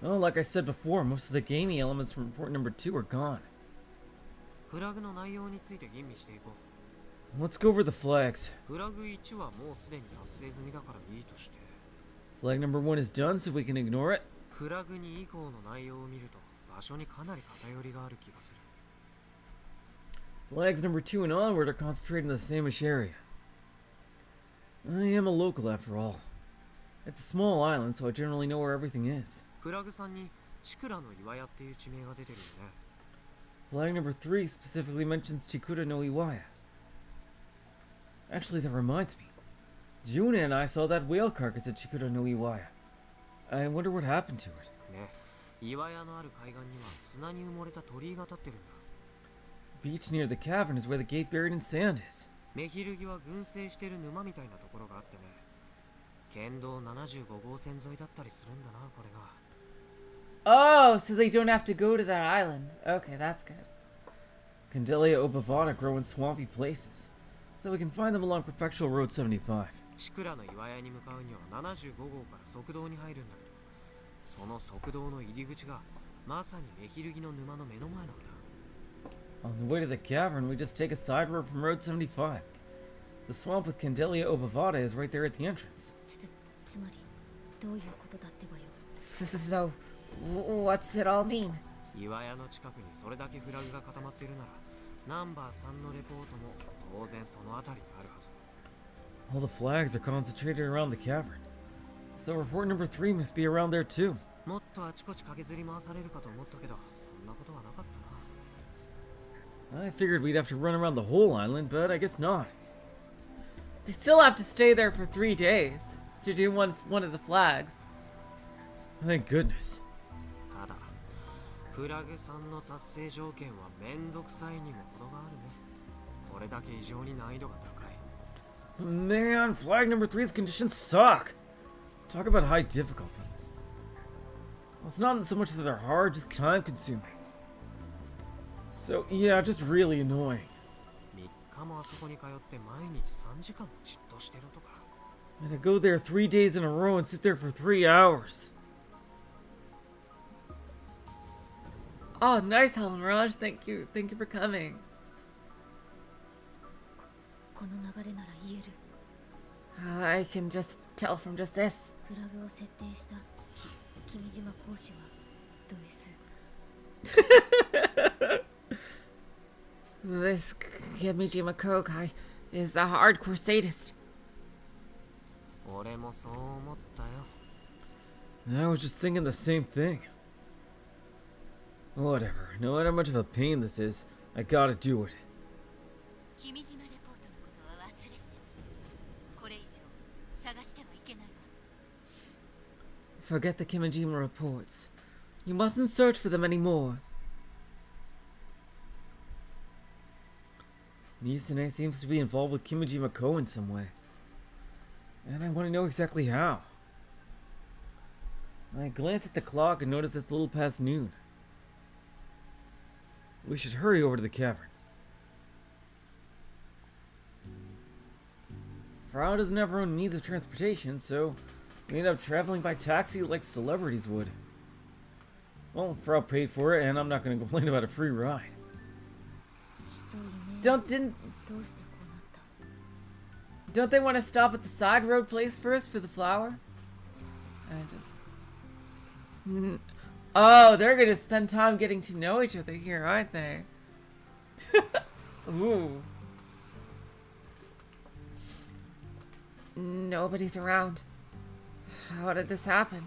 Speaker 2: Well, like I said before, most of the gaming elements from report number 2 are gone.
Speaker 6: フラグの内容について吟味していこう。
Speaker 2: Let's go over the flags.
Speaker 6: フラグ1はもうすでに達成済みだからいいとして、
Speaker 2: Flag number 1 is done, so we can ignore it.
Speaker 6: フラグ2以降の内容を見ると場所にかなり偏りがある気がする。
Speaker 2: Flags number 2 and onward are concentrated in the same-ish area. I am a local after all. It's a small island, so I generally know where everything is.
Speaker 6: フラグ3にチクラの岩屋っていう地名が出てるよね。
Speaker 2: Flag number 3 specifically mentions Chikura no Iwaya. Actually, that reminds me. Juna and I saw that whale carcass at Chikura no Iwaya. I wonder what happened to it.
Speaker 6: ね、岩屋のある海岸には砂に埋もれた鳥居が立ってるんだ。
Speaker 2: Beach near the cavern is where the gate buried in sand is.
Speaker 6: メヒルギは群生してる沼みたいなところがあってね。県道75号線沿いだったりするんだな、これが。
Speaker 1: Oh, so they don't have to go to that island. Okay, that's good.
Speaker 2: Candelia obovata grow in swampy places, so we can find them along Prefectural Road 75.
Speaker 6: チクラの岩屋に向かうには75号から側道に入るんだけど、その側道の入り口がまさにメヒルギの沼の目の前なんだ。
Speaker 2: On the way to the cavern, we just take a side road from Road 75. The swamp with Candelia obovata is right there at the entrance.
Speaker 5: つまりどういうことだってばよ。
Speaker 1: So, what's it all mean?
Speaker 6: 岩屋の近くにそれだけフラグが固まってるなら、ナンバー3のレポートも当然その辺りにあるはず。
Speaker 2: All the flags are concentrated around the cavern, so report number 3 must be around there too.
Speaker 6: もっとあちこち駆けずり回されるかと思ったけど、そんなことはなかったな。
Speaker 2: I figured we'd have to run around the whole island, but I guess not.
Speaker 1: They still have to stay there for 3 days to do one of the flags.
Speaker 2: Thank goodness.
Speaker 6: ただ、フラグ3の達成条件はめんどくさいにも程があるね。これだけ異常に難易度が高い。
Speaker 2: Man, flag number 3's conditions suck. Talk about high difficulty. Well, it's not so much that they're hard, just time consuming. So, yeah, just really annoying.
Speaker 6: 3日もあそこに通って毎日3時間もじっとしてるとか。
Speaker 2: And to go there 3 days in a row and sit there for 3 hours.
Speaker 1: Oh, nice, Helen Raj. Thank you. Thank you for coming.
Speaker 5: この流れなら言える。
Speaker 1: I can just tell from just this.
Speaker 5: フラグを設定した君島講師はド S。
Speaker 1: This Kimijima Kokai is a hardcore sadist.
Speaker 6: 俺もそう思ったよ。
Speaker 2: I was just thinking the same thing. Whatever, no matter how much of a pain this is, I gotta do it.
Speaker 8: 君島レポートのことは忘れて。これ以上探してはいけないわ。
Speaker 1: Forget the Kimijima reports. You mustn't search for them anymore.
Speaker 2: Nisane seems to be involved with Kimijima Ko in some way. And I want to know exactly how. I glance at the clock and notice it's a little past noon. We should hurry over to the cavern. Frau doesn't have her own means of transportation, so we end up traveling by taxi like celebrities would. Well, Frau paid for it, and I'm not going to complain about a free ride.
Speaker 5: 人いね。
Speaker 1: Didn't
Speaker 5: どうしてこうなった？
Speaker 1: Don't they want to stop at the side road place first for the flower? Oh, they're gonna spend time getting to know each other here, aren't they? Ooh. Nobody's around. How did this happen?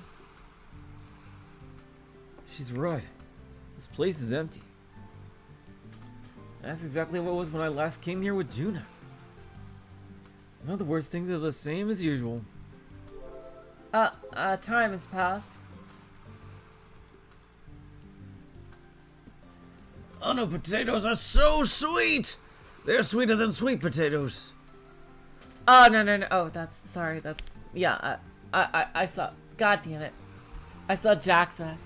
Speaker 2: She's right. This place is empty. That's exactly what it was when I last came here with Juna. In other words, things are the same as usual.
Speaker 1: Time has passed.
Speaker 2: Oh no, potatoes are so sweet! They're sweeter than sweet potatoes.
Speaker 1: Oh, no. Oh, sorry, yeah, I saw, god damn it. I saw Jaxa.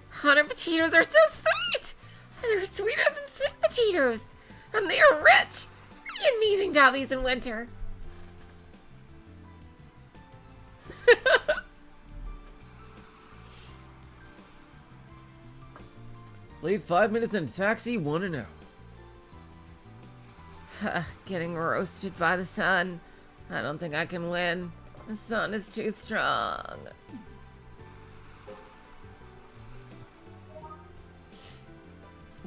Speaker 1: Honey potatoes are so sweet! They're sweeter than sweet potatoes! And they are rich! Pretty amazing to have these in winter.
Speaker 2: Late 5 minutes in a taxi, 1-0.
Speaker 1: Getting roasted by the sun. I don't think I can win. The sun is too strong.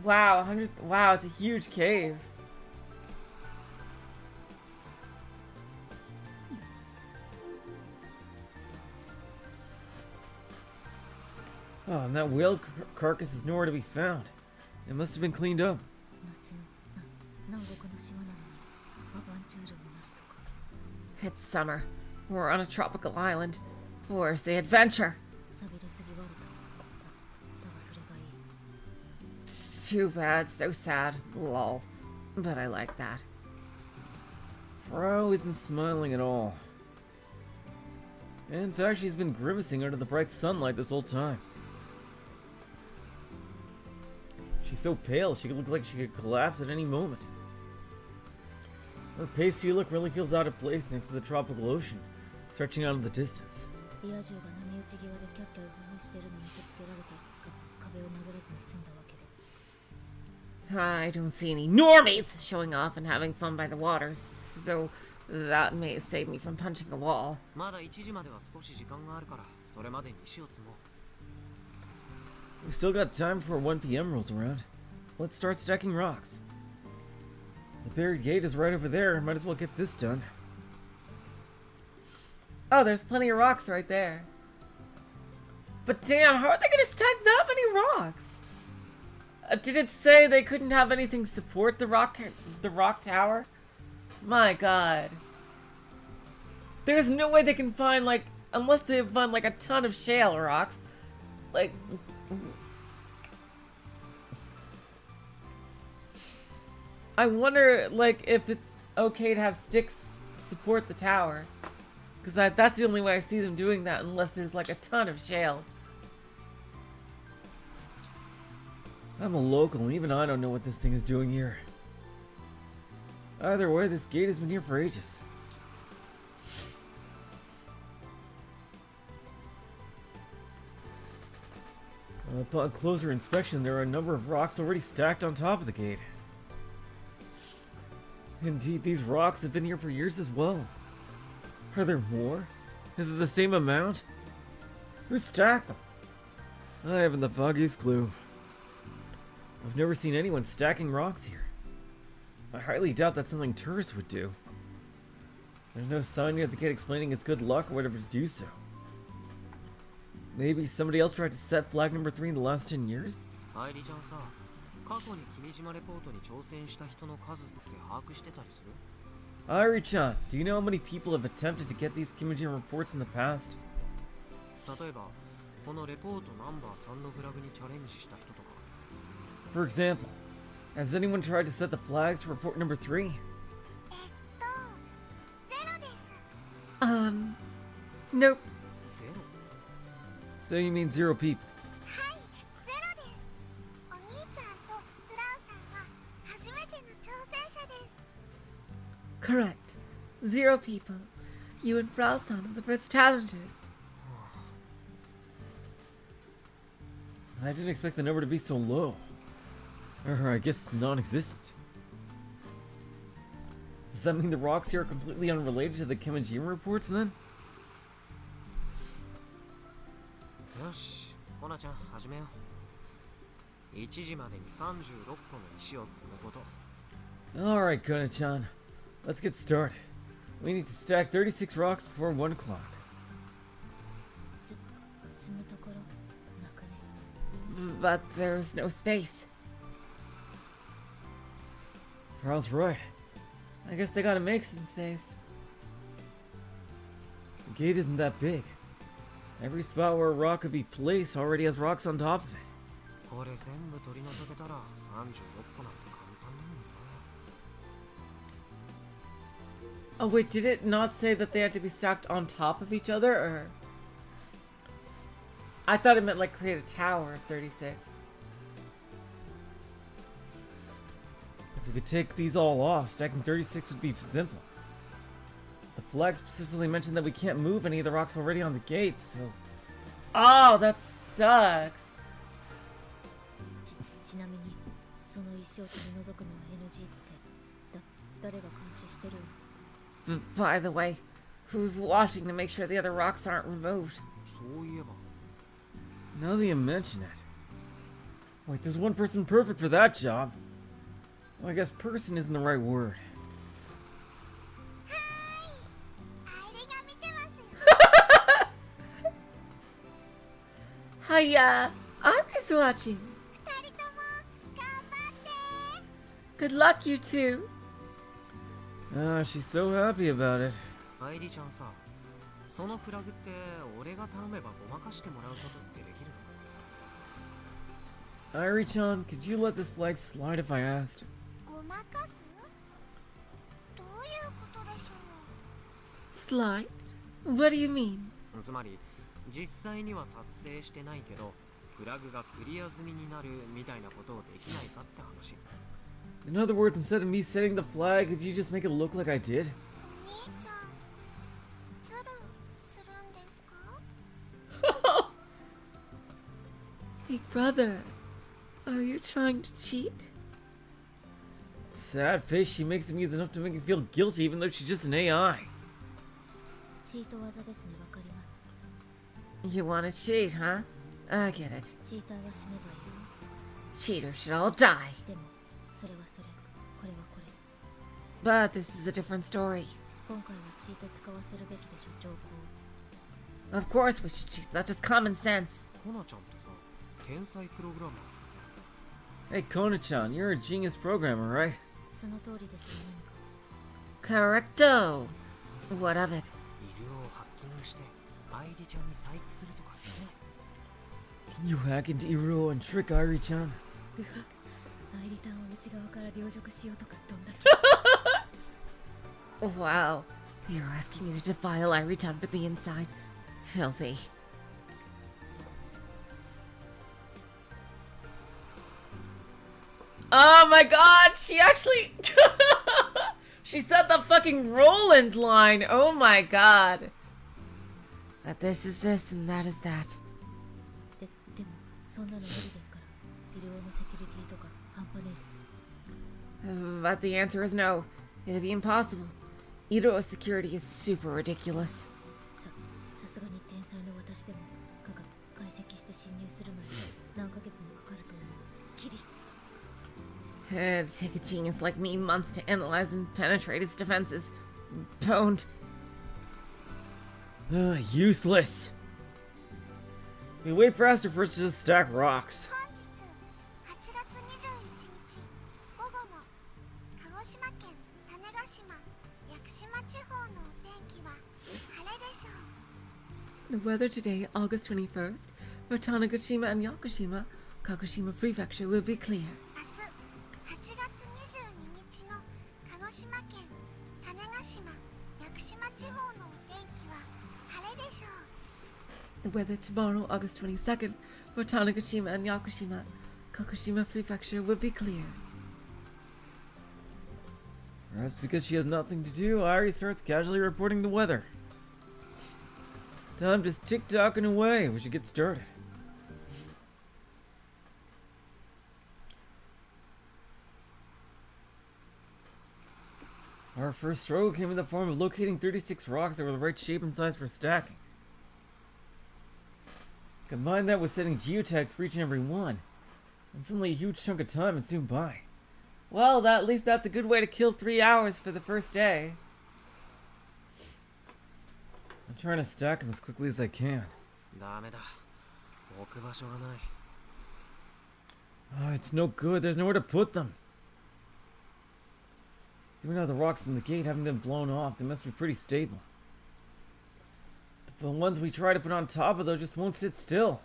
Speaker 1: Wow, wow, it's a huge cave.
Speaker 2: Oh, and that whale carcass is nowhere to be found. It must have been cleaned up.
Speaker 1: It's summer. We're on a tropical island. Where's the adventure? Too bad, so sad. Lol. But I like that.
Speaker 2: Frau isn't smiling at all. In fact, she's been grimacing under the bright sunlight this whole time. She's so pale, she looks like she could collapse at any moment. Her pasty look really feels out of place next to the tropical ocean, stretching out in the distance.
Speaker 1: I don't see any normies showing off and having fun by the water, so that may save me from punching a wall.
Speaker 2: We still got time before 1 p.m. rolls around. Let's start stacking rocks. The buried gate is right over there. Might as well get this done.
Speaker 1: Oh, there's plenty of rocks right there. But damn, how are they gonna stack that many rocks? Did it say they couldn't have anything support the rock tower? My god. There's no way they can find, like, unless they find, like, a ton of shale rocks. Like... I wonder, like, if it's okay to have sticks support the tower. Because that's the only way I see them doing that, unless there's, like, a ton of shale.
Speaker 2: I'm a local, and even I don't know what this thing is doing here. Either way, this gate has been here for ages. Upon closer inspection, there are a number of rocks already stacked on top of the gate. Indeed, these rocks have been here for years as well. Are there more? Is it the same amount? Who stacked them? I haven't the foggiest clue. I've never seen anyone stacking rocks here. I highly doubt that's something tourists would do. There's no sign near the gate explaining it's good luck or whatever to do so. Maybe somebody else tried to set flag number 3 in the last 10 years? Airi-chan, do you know how many people have attempted to get these Kimijin reports in the past? For example, has anyone tried to set the flags for report number 3?
Speaker 1: Nope.
Speaker 2: So you mean 0 people?
Speaker 1: Correct. 0 people. You and Frau-san are the first challengers.
Speaker 2: I didn't expect the number to be so low. Or I guess non-existent. Does that mean the rocks here are completely unrelated to the Kimijima reports then?
Speaker 6: よし、コナちゃん始めよう。1時までに36個の石を積むこと。
Speaker 2: Alright, Kona-chan. Let's get started. We need to stack 36 rocks before 1 o'clock.
Speaker 5: 積むところなくね。
Speaker 1: But there's no space.
Speaker 2: Frau's right.
Speaker 1: I guess they gotta make some space.
Speaker 2: The gate isn't that big. Every spot where a rock could be placed already has rocks on top of it.
Speaker 6: これ全部取り除けたら36個なんて簡単なのにな。
Speaker 1: Oh wait, did it not say that they had to be stacked on top of each other, or? I thought it meant like create a tower of 36.
Speaker 2: If we could take these all off, stacking 36 would be simple. The flag specifically mentioned that we can't move any of the rocks already on the gate, so...
Speaker 1: Oh, that sucks.
Speaker 5: ちなみにその石を取り除くのは NG って誰が監視してる？
Speaker 1: By the way, who's watching to make sure the other rocks aren't removed?
Speaker 6: そういえば
Speaker 2: Now that you mention it... Wait, there's one person perfect for that job. Well, I guess person isn't the right word.
Speaker 3: アイリが見てますよ。
Speaker 1: Hiya, I'm watching.
Speaker 3: 二人とも頑張って。
Speaker 1: Good luck, you two.
Speaker 2: Ah, she's so happy about it.
Speaker 6: アイリちゃんさ、そのフラグって俺が頼めばごまかしてもらうことってできるの？
Speaker 2: Irie-chan, could you let this flag slide if I asked?
Speaker 3: ごまかす？どういうことでしょう？
Speaker 1: Slide? What do you mean?
Speaker 6: つまり実際には達成してないけどフラグがクリア済みになるみたいなことをできないかって話。
Speaker 2: In other words, instead of me setting the flag, could you just make it look like I did?
Speaker 3: お兄ちゃん、ズルするんですか？
Speaker 1: Big brother, are you trying to cheat?
Speaker 2: Sad face she makes him use enough to make me feel guilty even though she's just an AI.
Speaker 5: チート技ですね、わかります。
Speaker 1: You wanna cheat, huh? I get it.
Speaker 5: チーターは死ねばい
Speaker 1: Cheaters should all die.
Speaker 5: い。でもそれはそれ、これはこれ。
Speaker 1: But this is a different story.
Speaker 5: 今回はチート使わせるべきでしょ、上皇。
Speaker 1: Of course we should cheat. That's just common sense.
Speaker 6: コナちゃんってさ、天才プログラマー。
Speaker 2: Hey, Kona-chan, you're a genius programmer, right?
Speaker 5: その通りですよ、何か。
Speaker 1: Correcto. What of it?
Speaker 6: イルをハッキングしてアイリちゃんに細工するとかね。
Speaker 2: Can you hack into Iruo and trick Irie-chan?
Speaker 5: アイリタンを内側から凌辱しようとかどんだけ。
Speaker 1: Wow. You're asking me to defile Irie-chan from the inside. Filthy. Oh my god, she actually... she said the fucking Roland line. Oh my god. But this is this and that is that.
Speaker 5: でもそんなの無理ですから。イルオのセキュリティとか半端ねえっす。
Speaker 1: But the answer is no. It'd be impossible. Iroha's security is super ridiculous.
Speaker 5: さすがに天才の私でも解析して侵入するのに何ヶ月もかかると思う。キリ。
Speaker 1: It'd take a genius like me months to analyze and penetrate his defenses. Boned.
Speaker 2: Useless. We wait for Aster first to just stack rocks.
Speaker 3: 本日8月21日午後の鹿児島県種子島屋久島地方のお天気は晴れでしょう。
Speaker 1: The weather today, August 21st, for Tanegashima and Yakushima, Kagoshima Prefecture, will be clear.
Speaker 3: 明日8月22日の鹿児島県種子島屋久島地方のお天気は晴れでしょう。
Speaker 1: The weather tomorrow, August 22nd, for Tanegashima and Yakushima, Kagoshima Prefecture, will be clear.
Speaker 2: Perhaps because she has nothing to do, Irie starts casually reporting the weather. Time just tick-tocking away. We should get started. Our first struggle came in the form of locating 36 rocks that were the right shape and size for stacking. Combine that with setting geotags for each and every one, and suddenly a huge chunk of time would soon by.
Speaker 1: Well, at least that's a good way to kill 3 hours for the first day.
Speaker 2: I'm trying to stack them as quickly as I can.
Speaker 6: ダメだ。置く場所がない。
Speaker 2: Oh, it's no good. There's nowhere to put them. Even though the rocks in the gate haven't been blown off, they must be pretty stable. The ones we try to put on top of those just won't sit still.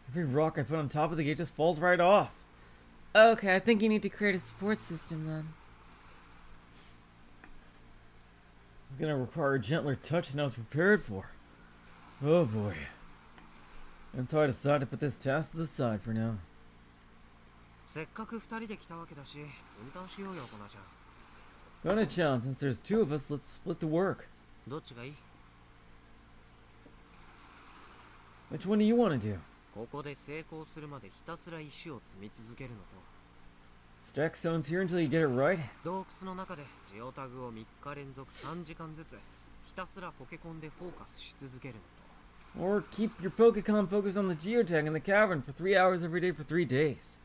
Speaker 2: Every rock I put on top of the gate just falls right off.
Speaker 1: Okay, I think you need to create a support system then.
Speaker 2: It's gonna require a gentler touch than I was prepared for. Oh boy. And so I decided to put this task to the side for now.
Speaker 6: せっかく2人で来たわけだし、分担しようよ、こなちゃん。
Speaker 2: Gonna-chan, since there's two of us, let's split the work.
Speaker 6: どっちがいい？
Speaker 2: Which one do you want to do?
Speaker 6: ここで成功するまでひたすら石を積み続けるのと、
Speaker 2: Stack stones here until you get it right?
Speaker 6: 洞窟の中でジオタグを3日連続3時間ずつひたすらポケコンでフォーカスし続けるのと、
Speaker 2: Or keep your Pokecon focused on the geotag in the cavern for 3 hours every day for 3 days.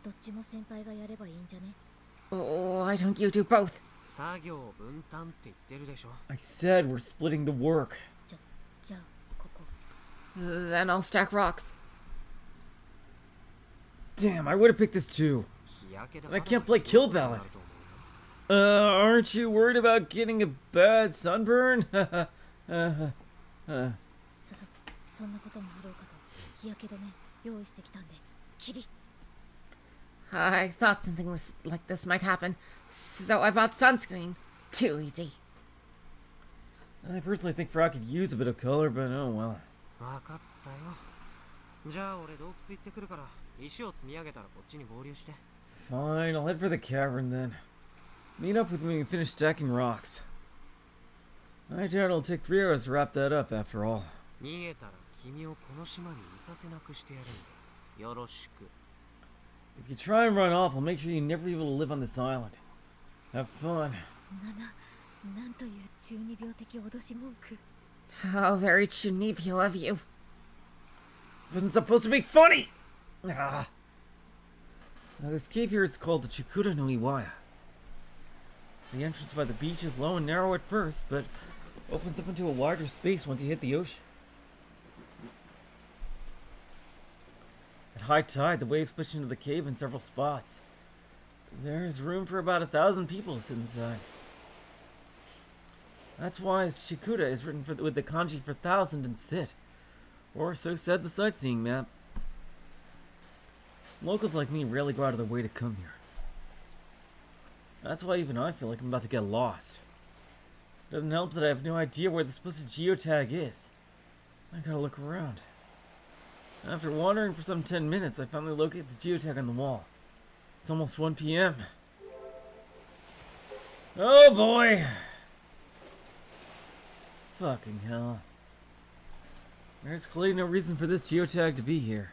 Speaker 5: どっちも先輩がやればいいんじゃね？
Speaker 1: Oh, why don't you do both?
Speaker 6: 作業分担って言ってるでしょ。
Speaker 2: I said we're splitting the work.
Speaker 5: じゃあここ。
Speaker 1: Then I'll stack rocks.
Speaker 2: Damn, I would have picked this too.
Speaker 6: 日焼けで
Speaker 2: And I can't play Kill Ballad.
Speaker 6: なると思うよ。
Speaker 2: Aren't you worried about getting a bad sunburn?
Speaker 5: そんなこともあろうかと日焼け止め用意してきたんでキリ。
Speaker 1: I thought something like this might happen, so I bought sunscreen. Too easy.
Speaker 2: I personally think Frau could use a bit of color, but oh well.
Speaker 6: わかったよ。じゃあ俺洞窟行ってくるから石を積み上げたらこっちに合流して。
Speaker 2: Fine, I'll head for the cavern then. Meet up with me when you finish stacking rocks. I doubt it'll take 3 hours to wrap that up after all.
Speaker 6: 逃げたら君をこの島にいさせなくしてやるんでよろしく。
Speaker 2: If you try and run off, I'll make sure you never be able to live on this island. Have fun.
Speaker 5: なんという中二病的脅し文句。
Speaker 1: How very chunibyo of you.
Speaker 2: It wasn't supposed to be funny! Ah. Now this cave here is called the Chikura no Iwaya. The entrance by the beach is low and narrow at first, but opens up into a wider space once you hit the ocean. At high tide, the waves push into the cave in several spots. There is room for about 1,000 people to sit inside. That's why Chikura is written with the kanji for 1,000 and sit. Or so said the sightseeing map. Locals like me rarely go out of their way to come here. That's why even I feel like I'm about to get lost. It doesn't help that I have no idea where the supposed geotag is. I gotta look around. After wandering for some 10 minutes, I finally locate the geotag on the wall. It's almost 1 p.m. Oh boy! Fucking hell. There's clearly no reason for this geotag to be here.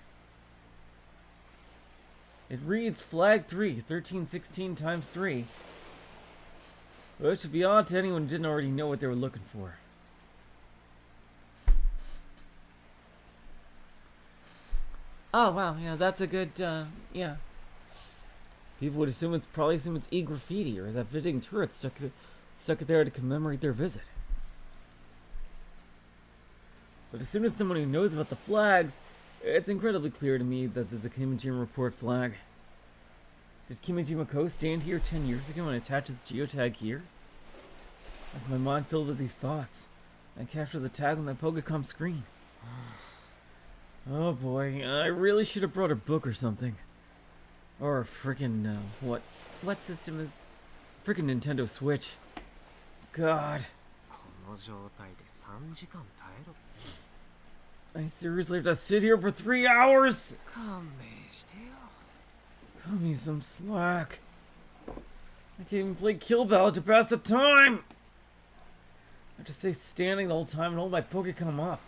Speaker 2: It reads Flag 3, 1316 times 3. Well, it should be odd to anyone who didn't already know what they were looking for.
Speaker 1: Oh wow, yeah, that's a good, yeah.
Speaker 2: People would probably assume it's e-graffiti or that visiting tourists stuck it there to commemorate their visit. But as soon as someone who knows about the flags, it's incredibly clear to me that there's a Kimijima report flag. Did Kimijima Co. stand here 10 years ago and attach his geotag here? As my mind filled with these thoughts, I captured the tag on my Pokecom screen. Oh boy, I really should have brought a book or something. Or a frickin' what system is? Frickin' Nintendo Switch. God.
Speaker 6: この状態で3時間耐えろ。
Speaker 2: I seriously have to sit here for 3 hours?
Speaker 6: 勘弁してよ。
Speaker 2: Cut me some slack. I can't even play Kill Ballad to pass the time! I have to stay standing the whole time and hold my Pokecom up.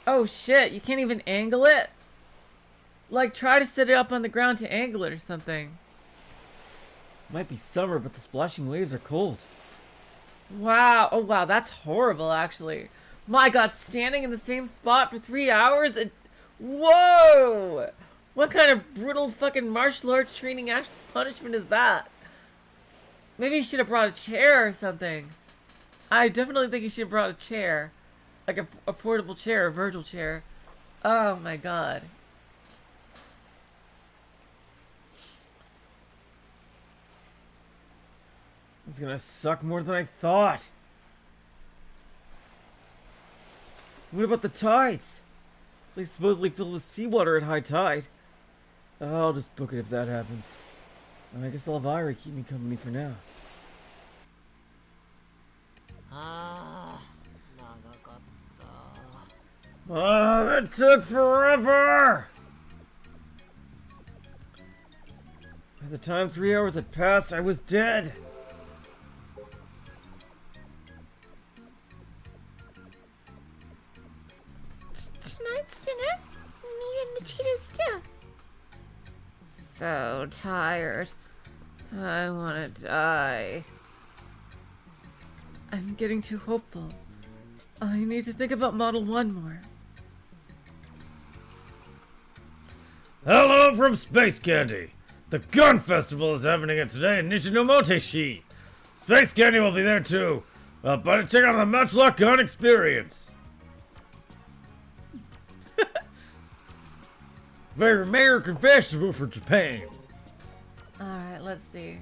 Speaker 1: Oh shit, you can't even angle it? Like, try to set it up on the ground to angle it or something.
Speaker 2: Might be summer, but the splashing waves are cold.
Speaker 1: Wow. Oh, wow. That's horrible, actually. My God, standing in the same spot for 3 hours? Whoa! What kind of brutal fucking martial arts training ass punishment is that? Maybe he should have brought a chair or something. I definitely think he should have brought a chair. Like a portable chair, a virtual chair. Oh my God.
Speaker 2: It's gonna suck more than I thought. What about the tides? They supposedly fill with seawater at high tide. I'll just book it if that happens. And I guess I'll have Ira keep me company for now. That took forever! By the time 3 hours had passed, I was dead.
Speaker 3: Tonight's dinner, me and Machida stew.
Speaker 1: So tired. I want to die. I'm getting too hopeful. I need to think about Model 1 more.
Speaker 2: Hello from Space Candy! The Gun Festival is happening today in Nishinomoteshi. Space Candy will be there too. But check out the Matchlock Gun Experience. Very American festival for Japan.
Speaker 1: Alright, let's see.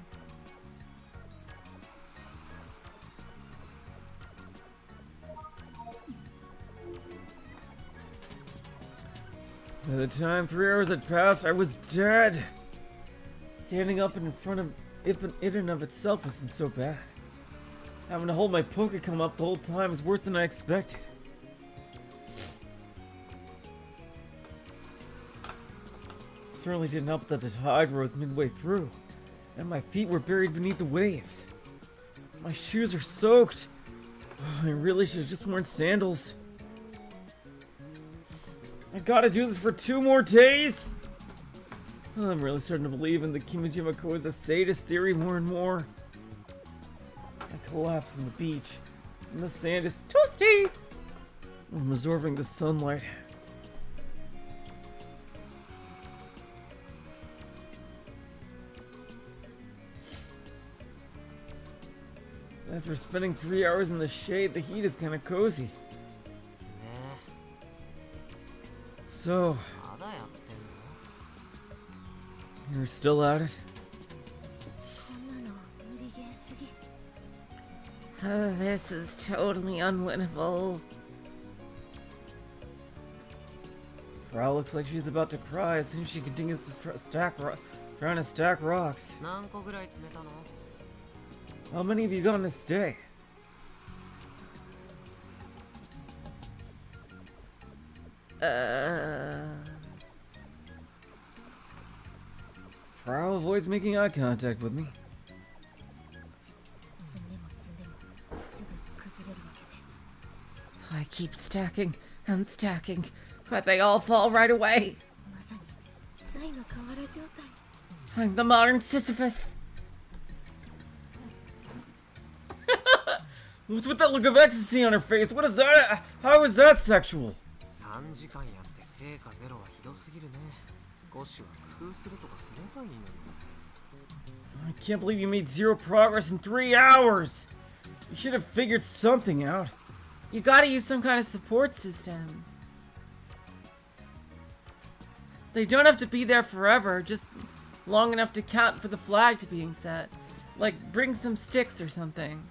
Speaker 2: By the time 3 hours had passed, I was dead. Standing up in front of it in and of itself isn't so bad. Having to hold my poke come up the whole time is worse than I expected. Certainly didn't help that the tide rose midway through, and my feet were buried beneath the waves. My shoes are soaked. I really should have just worn sandals. I gotta do this for 2 more days? I'm really starting to believe in the Kimijima Koza sadist theory more and more. I collapse on the beach, and the sand is toasty. I'm absorbing the sunlight. After spending 3 hours in the shade, the heat is kind of cozy. So, you're still at it?
Speaker 1: This is totally unwinnable.
Speaker 2: Frau looks like she's about to cry as soon as she continues to trying to stack rocks. How many have you gotten to stay? Frau avoids making eye contact with me.
Speaker 1: I keep stacking and stacking, but they all fall right away. I'm the modern Sisyphus.
Speaker 2: What's with that look of ecstasy on her face? What is that? How is that sexual? I can't believe you made 0 progress in 3 hours. You should have figured something out.
Speaker 1: You gotta use some kind of support system. They don't have to be there forever, just long enough to count for the flag to being set. Like, bring some sticks or something.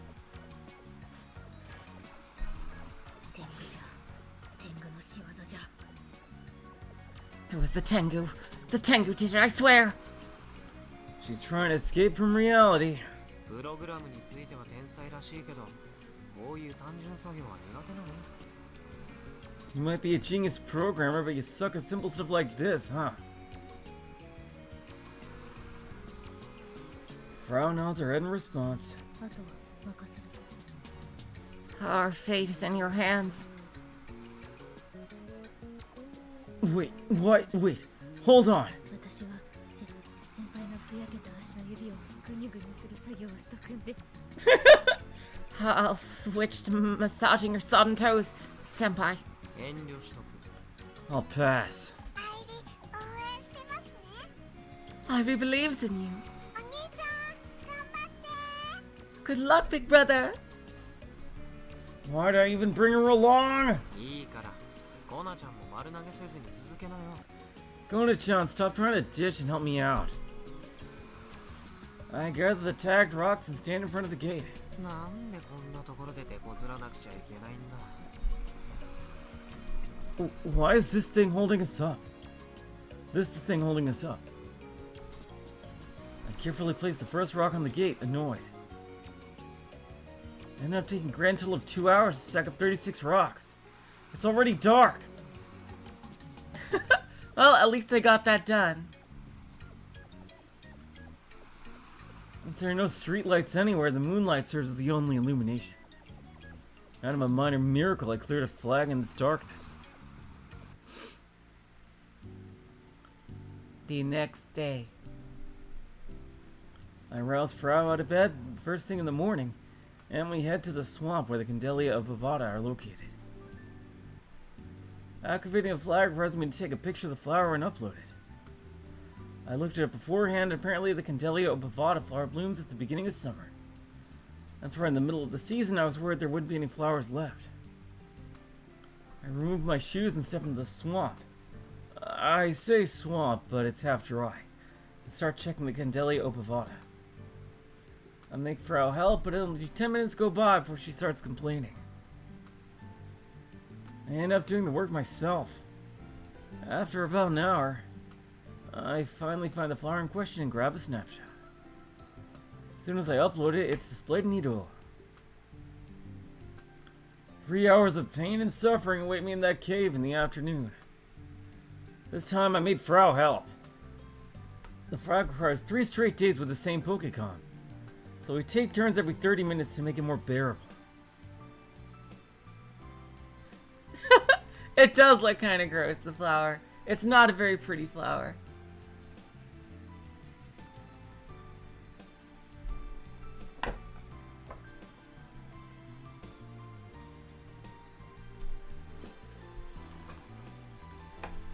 Speaker 1: It was the Tengu. The Tengu did it, I swear!
Speaker 2: She's trying to escape from reality. You might be a genius programmer, but you suck at simple stuff like this, huh? Frau nods her head in response.
Speaker 1: Our fate is in your hands.
Speaker 2: Wait, what? Wait, hold on.
Speaker 5: グにする作業をしとくんで。
Speaker 1: I'll switch to massaging your sodden toes, senpai.
Speaker 6: 遠慮しとく。
Speaker 2: I'll pass.
Speaker 3: 愛理応援してますね。
Speaker 1: Ivy believes in you.
Speaker 3: お兄ちゃん頑張って。
Speaker 1: Good luck, big brother.
Speaker 2: Why'd I even bring her along?
Speaker 6: いいから、コナちゃんも丸投げせずに続けなよ。
Speaker 2: Gona-chan, stop trying to ditch and help me out. I gather the tagged rocks and stand in front of the gate.
Speaker 6: なんでこんなところで手こずらなくちゃいけないんだ。
Speaker 2: Why is this thing holding us up? This the thing holding us up. I carefully placed the first rock on the gate, annoyed. I ended up taking a grand total of 2 hours to stack up 36 rocks. It's already dark.
Speaker 1: Well, at least they got that done.
Speaker 2: Since there are no streetlights anywhere, the moonlight serves as the only illumination. Out of a minor miracle, I cleared a flag in this darkness.
Speaker 1: The next day.
Speaker 2: I roused Frau out of bed first thing in the morning, and we head to the swamp where the Candelia of Vivada are located. Activating a flag requires me to take a picture of the flower and upload it. I looked at it beforehand, and apparently the Candelia of Vivada flower blooms at the beginning of summer. That's why in the middle of the season I was worried there wouldn't be any flowers left. I removed my shoes and stepped into the swamp. I say swamp, but it's half dry. And start checking the Candelia of Vivada. I make Frau help, but only 10 minutes go by before she starts complaining. I end up doing the work myself. After about an hour, I finally find the flower in question and grab a snapshot. As soon as I upload it, it's displayed in Ido. 3 hours of pain and suffering await me in that cave in the afternoon. This time I made Frau help. The frog requires 3 straight days with the same Pokecon, so we take turns every 30 minutes to make it more bearable.
Speaker 1: It does look kind of gross, the flower. It's not a very pretty flower.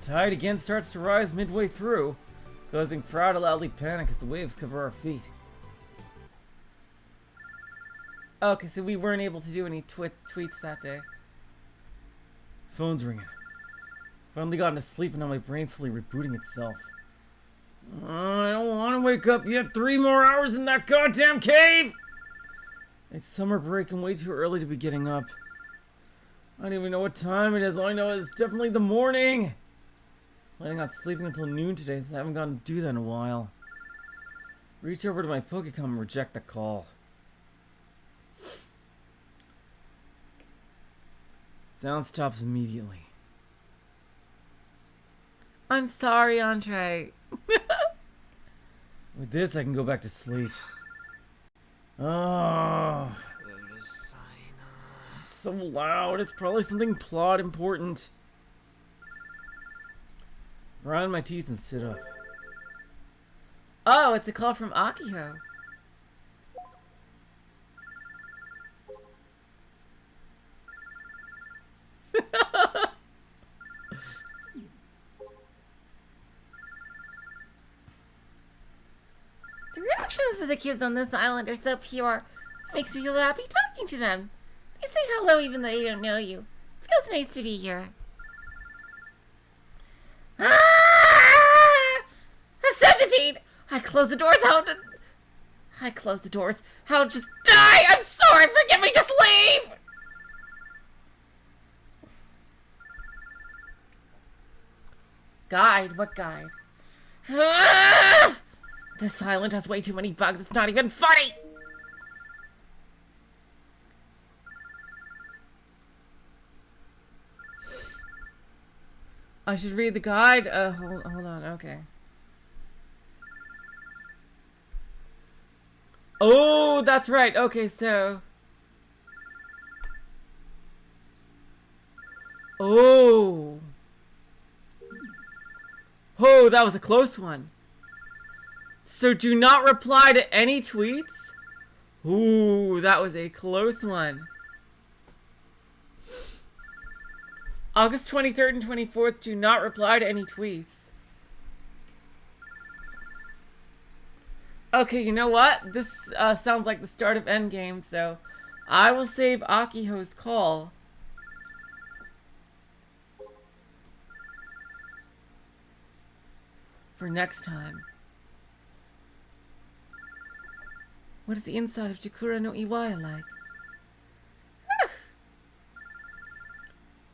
Speaker 2: Tide again starts to rise midway through, causing Frau to loudly panic as the waves cover our feet.
Speaker 1: Okay, so we weren't able to do any tweets that day.
Speaker 2: Phone's ringing. Finally gotten to sleep and now my brain's slowly rebooting itself. I don't want to wake up yet. 3 more hours in that goddamn cave! It's summer break and way too early to be getting up. I don't even know what time it is. All I know is it's definitely the morning. Planning on sleeping until noon today since I haven't gotten to do that in a while. Reach over to my Pokecom and reject the call. Sound stops immediately.
Speaker 1: I'm sorry, Andre.
Speaker 2: With this, I can go back to sleep. Oh, it's so loud. It's probably something plot important. Grind my teeth and sit up.
Speaker 1: Oh, it's a call from Akiho. The reactions of the kids on this island are so pure. It makes me feel happy talking to them. They say hello even though they don't know you. Feels nice to be here. Ah! A centipede! I close the doors. How just die? I'm sorry. Forgive me. Just leave. Guide? What guide? Ah! This island has way too many bugs. It's not even funny. I should read the guide. Hold on. Okay. Oh, that's right. Okay, so. Oh. Oh, that was a close one. So do not reply to any tweets? Ooh, that was a close one. August 23rd and 24th, do not reply to any tweets. Okay, you know what? This sounds like the start of Endgame, so I will save Akiho's call. For next time. What is the inside of Chikura no Iwaya like?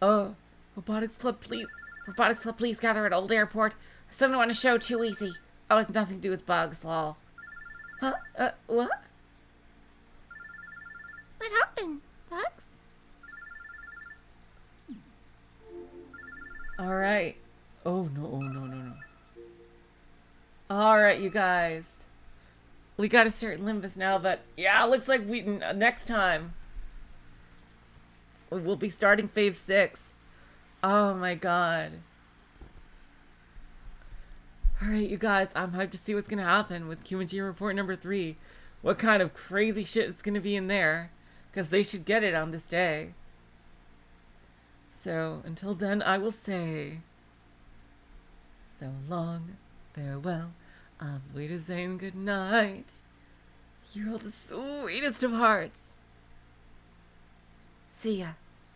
Speaker 1: Oh, Robotics Club, please. Robotics Club, please gather at Old Airport. Someone want to show too easy. Oh, it's nothing to do with bugs, lol. Huh? What?
Speaker 5: What happened, Bugs?
Speaker 1: Alright. Oh, no, oh, no, no, no. Alright, you guys. We gotta start Limbus now, but yeah, it looks like we next time we'll be starting Phase 6. Oh my god. Alright, you guys, I'm hyped to see what's gonna happen with Kimaji Report number 3. What kind of crazy shit is gonna be in there. Because they should get it on this day. So, until then, I will say... So long, farewell, auf Wiedersehen, good night. You're all the sweetest of hearts. See ya.